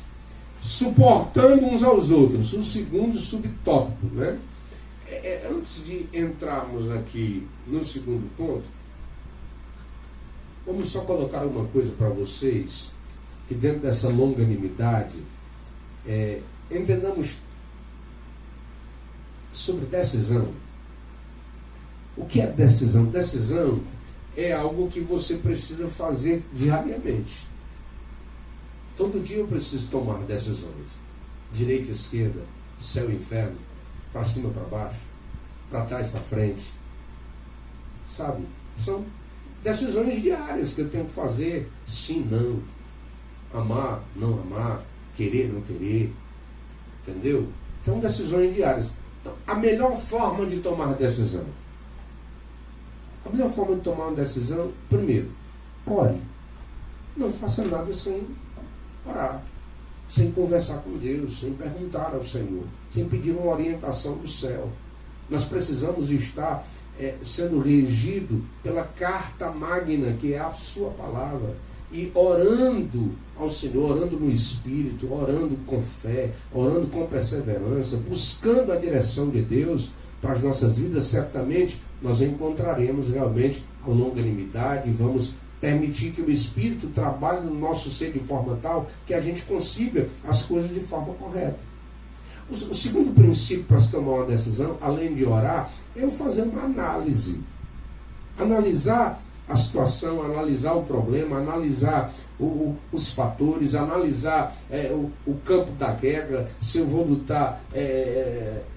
suportando uns aos outros, o segundo subtópico, né? Antes de entrarmos aqui no segundo ponto, vamos só colocar uma coisa para vocês, que dentro dessa longanimidade, entendamos sobre decisão. O que é decisão? Decisão é algo que você precisa fazer diariamente. Todo dia eu preciso tomar decisões. Direita, esquerda, céu e inferno, para cima, para baixo, para trás, para frente. Sabe? São decisões diárias que eu tenho que fazer. Sim, não. Amar, não amar. Querer, não querer. Entendeu? São decisões diárias. Então, a melhor forma de tomar decisão. A melhor forma de tomar uma decisão, primeiro, ore. Não faça nada sem orar, sem conversar com Deus, sem perguntar ao Senhor, sem pedir uma orientação do céu. Nós precisamos estar sendo regido pela carta magna, que é a sua palavra, e orando ao Senhor, orando no Espírito, orando com fé, orando com perseverança, buscando a direção de Deus para as nossas vidas. Certamente nós encontraremos realmente a longanimidade e vamos permitir que o Espírito trabalhe no nosso ser de forma tal que a gente consiga as coisas de forma correta. O segundo princípio para se tomar uma decisão, além de orar, é eu fazer uma análise. Analisar a situação, analisar o problema, analisar os fatores, analisar o campo da guerra, se eu vou lutar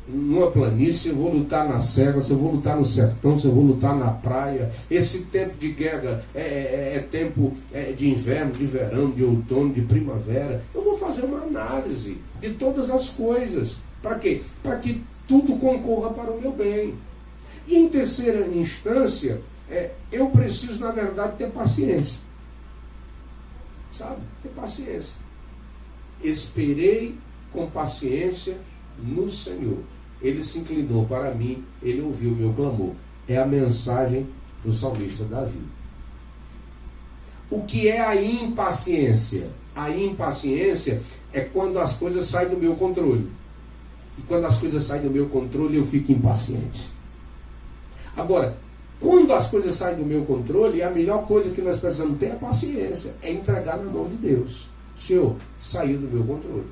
numa planície, se eu vou lutar na serra, se eu vou lutar no sertão, se eu vou lutar na praia. Esse tempo de guerra é tempo de inverno, de verão, de outono, de primavera. Eu vou fazer uma análise de todas as coisas. Para quê? Para que tudo concorra para o meu bem. E em terceira instância, eu preciso, na verdade, ter paciência. Sabe? Ter paciência. Esperei com paciência no Senhor. Ele se inclinou para mim, ele ouviu o meu clamor. É a mensagem do salmista Davi. O que é a impaciência? A impaciência é quando as coisas saem do meu controle. E quando as coisas saem do meu controle, eu fico impaciente. Agora, quando as coisas saem do meu controle, a melhor coisa que nós precisamos ter é paciência, é entregar na mão de Deus. Senhor, saiu do meu controle.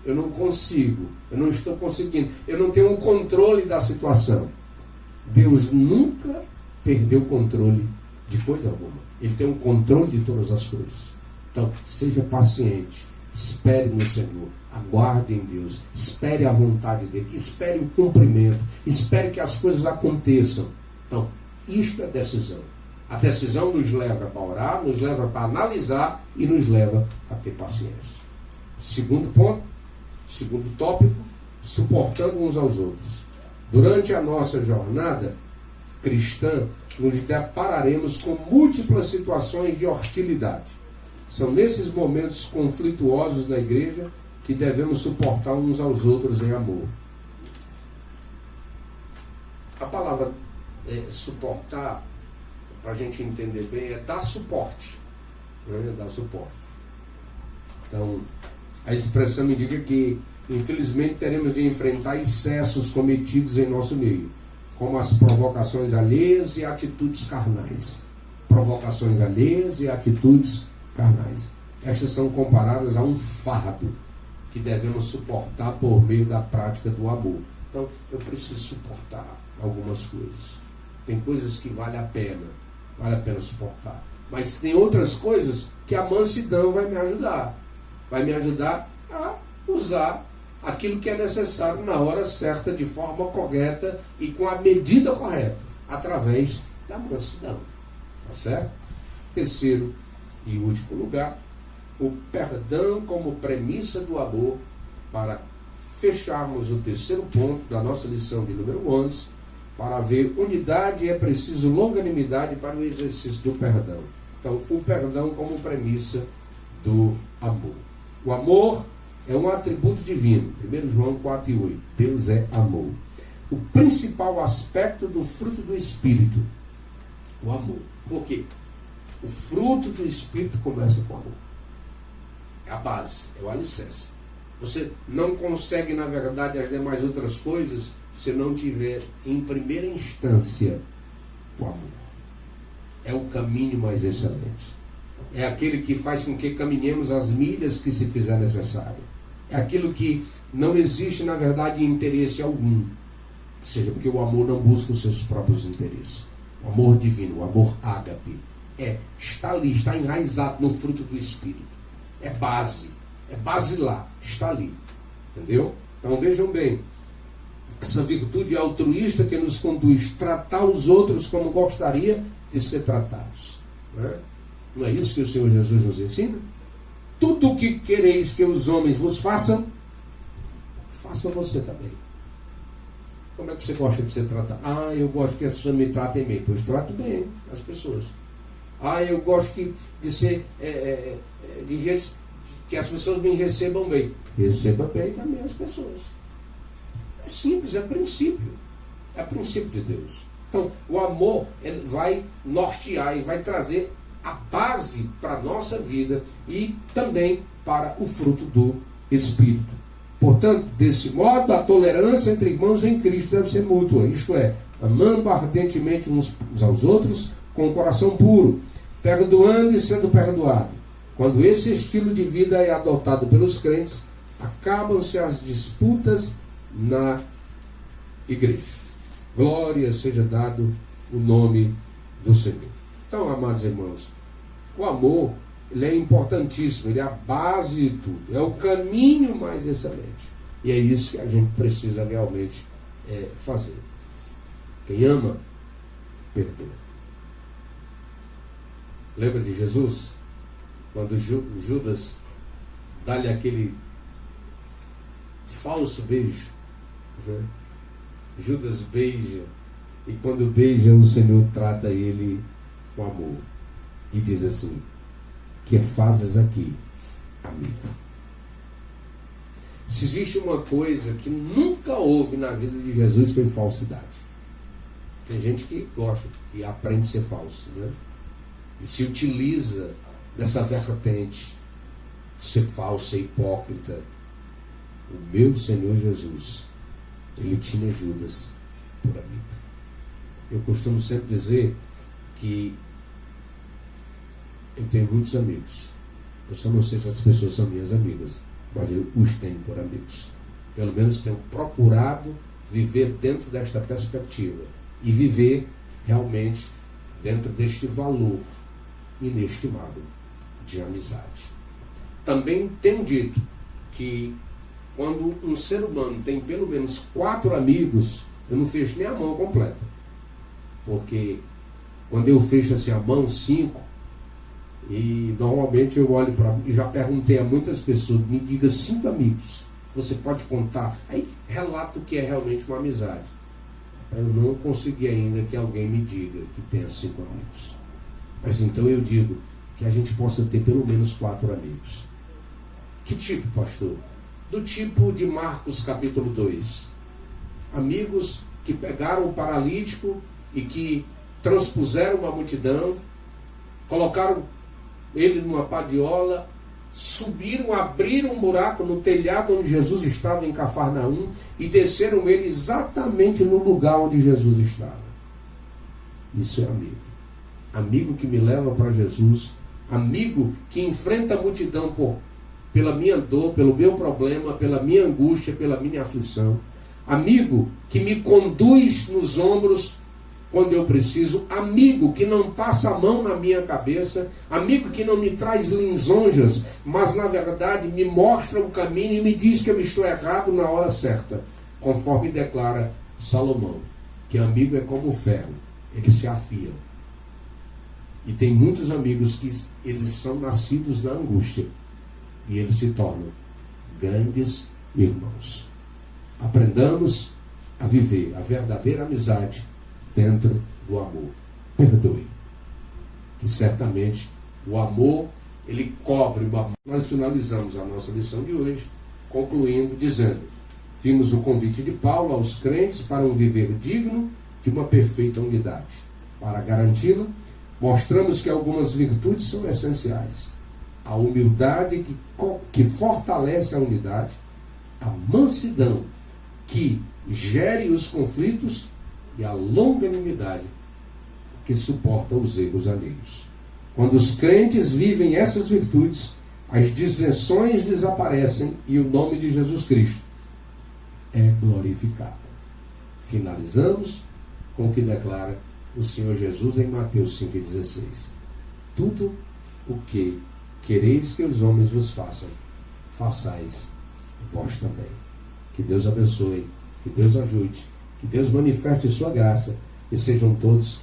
Eu não consigo, eu não estou conseguindo, eu não tenho o controle da situação. Deus nunca perdeu o controle de coisa alguma. Ele tem o controle de todas as coisas. Então, seja paciente, espere no Senhor, aguarde em Deus, espere a vontade dEle, espere o cumprimento, espere que as coisas aconteçam. Então, isto é decisão. A decisão nos leva para orar, nos leva para analisar e nos leva a ter paciência. Segundo ponto, segundo tópico, suportando uns aos outros. Durante a nossa jornada cristã, nos depararemos com múltiplas situações de hostilidade. São nesses momentos conflituosos na igreja que devemos suportar uns aos outros em amor. A palavra suportar, para a gente entender bem, é dar suporte. Né? Dar suporte. Então, a expressão indica que, infelizmente, teremos de enfrentar excessos cometidos em nosso meio, como as provocações alheias e atitudes carnais. Provocações alheias e atitudes carnais. Estas são comparadas a um fardo que devemos suportar por meio da prática do amor. Então, eu preciso suportar algumas coisas. Tem coisas que vale a pena suportar. Mas tem outras coisas que a mansidão vai me ajudar. Vai me ajudar a usar aquilo que é necessário na hora certa, de forma correta e com a medida correta, através da mansidão. Tá certo? Terceiro e último lugar, o perdão como premissa do amor, para fecharmos o terceiro ponto da nossa lição de número 11. Para haver unidade é preciso longanimidade para o exercício do perdão. Então, o perdão como premissa do amor. O amor é um atributo divino. 1 João 4:8. Deus é amor. O principal aspecto do fruto do Espírito, o amor. Por quê? O fruto do Espírito começa com amor. É a base, é o alicerce. Você não consegue, na verdade, as demais outras coisas se não tiver, em primeira instância, o amor. É o caminho mais excelente. É aquele que faz com que caminhemos as milhas que se fizer necessário. É aquilo que não existe, na verdade, interesse algum. Ou seja, porque o amor não busca os seus próprios interesses. O amor divino, o amor ágape, está ali, está enraizado no fruto do Espírito. É basilar, está ali. Entendeu? Então vejam bem, essa virtude altruísta que nos conduz a tratar os outros como gostaria de ser tratados. Não é isso que o Senhor Jesus nos ensina? Tudo o que quereis que os homens vos façam, façam você também. Como é que você gosta de ser tratado? Eu gosto que as pessoas me tratem bem. Pois trato bem as pessoas. Eu gosto de ser que as pessoas me recebam bem. Receba bem também as pessoas. É simples, é princípio. É princípio de Deus. Então, o amor ele vai nortear e vai trazer a base para a nossa vida e também para o fruto do Espírito. Portanto, desse modo, a tolerância entre irmãos em Cristo deve ser mútua, isto é, amando ardentemente uns aos outros com o coração puro, perdoando e sendo perdoado. Quando esse estilo de vida é adotado pelos crentes, acabam-se as disputas na igreja. Glória seja dado o nome do Senhor. Então, amados irmãos, o amor ele é importantíssimo, ele é a base de tudo, é o caminho mais excelente. E é isso que a gente precisa realmente fazer. Quem ama, perdoa. Lembra de Jesus? Quando Judas dá-lhe aquele falso beijo, né? Judas beija, e quando beija, o Senhor trata ele com amor. E diz assim: que fazes aqui, amigo? Se existe uma coisa que nunca houve na vida de Jesus, foi falsidade. Tem gente que gosta, que aprende a ser falso, né? E se utiliza dessa vertente, ser falso, ser hipócrita. O meu Senhor Jesus, ele tinha Judas por amigo. Eu costumo sempre dizer que eu tenho muitos amigos. Eu só não sei se as pessoas são minhas amigas, mas eu os tenho por amigos. Pelo menos tenho procurado viver dentro desta perspectiva e viver realmente dentro deste valor inestimável de amizade. Também tenho dito que quando um ser humano tem pelo menos 4 amigos, eu não fecho nem a mão completa. Porque quando eu fecho assim a mão, 5, e normalmente eu olho para... E já perguntei a muitas pessoas, me diga 5 amigos. Você pode contar? Aí relato que é realmente uma amizade. Eu não consegui ainda que alguém me diga que tenha 5 amigos. Mas então eu digo que a gente possa ter pelo menos 4 amigos. Que tipo, pastor? Do tipo de Marcos capítulo 2. Amigos que pegaram o paralítico e que transpuseram uma multidão, colocaram ele numa padiola, subiram, abriram um buraco no telhado onde Jesus estava em Cafarnaum e desceram ele exatamente no lugar onde Jesus estava. Isso é amigo. Amigo que me leva para Jesus, amigo que enfrenta a multidão pela minha dor, pelo meu problema, pela minha angústia, pela minha aflição. Amigo que me conduz nos ombros quando eu preciso. Amigo que não passa a mão na minha cabeça. Amigo que não me traz lisonjas, mas na verdade me mostra o caminho e me diz que eu estou errado na hora certa. Conforme declara Salomão, que amigo é como o ferro, eles se afiam. E tem muitos amigos que eles são nascidos na angústia e eles se tornam grandes irmãos. Aprendamos a viver a verdadeira amizade dentro do amor. Perdoe. Que certamente o amor, ele cobre o amor. Nós finalizamos a nossa lição de hoje, concluindo, dizendo: vimos o convite de Paulo aos crentes para um viver digno de uma perfeita unidade. Para garanti-la, mostramos que algumas virtudes são essenciais. A humildade que fortalece a unidade, a mansidão que gere os conflitos e a longanimidade que suporta os erros alheios. Quando os crentes vivem essas virtudes, as dissensões desaparecem e o nome de Jesus Cristo é glorificado. Finalizamos com o que declara o Senhor Jesus em Mateus 5,16. Tudo o que quereis que os homens vos façam, façais vós também. Que Deus abençoe, que Deus ajude, que Deus manifeste sua graça e sejam todos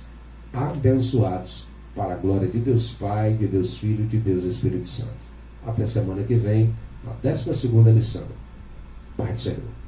abençoados para a glória de Deus Pai, de Deus Filho e de Deus Espírito Santo. Até semana que vem, na 12ª lição. Pai do Senhor.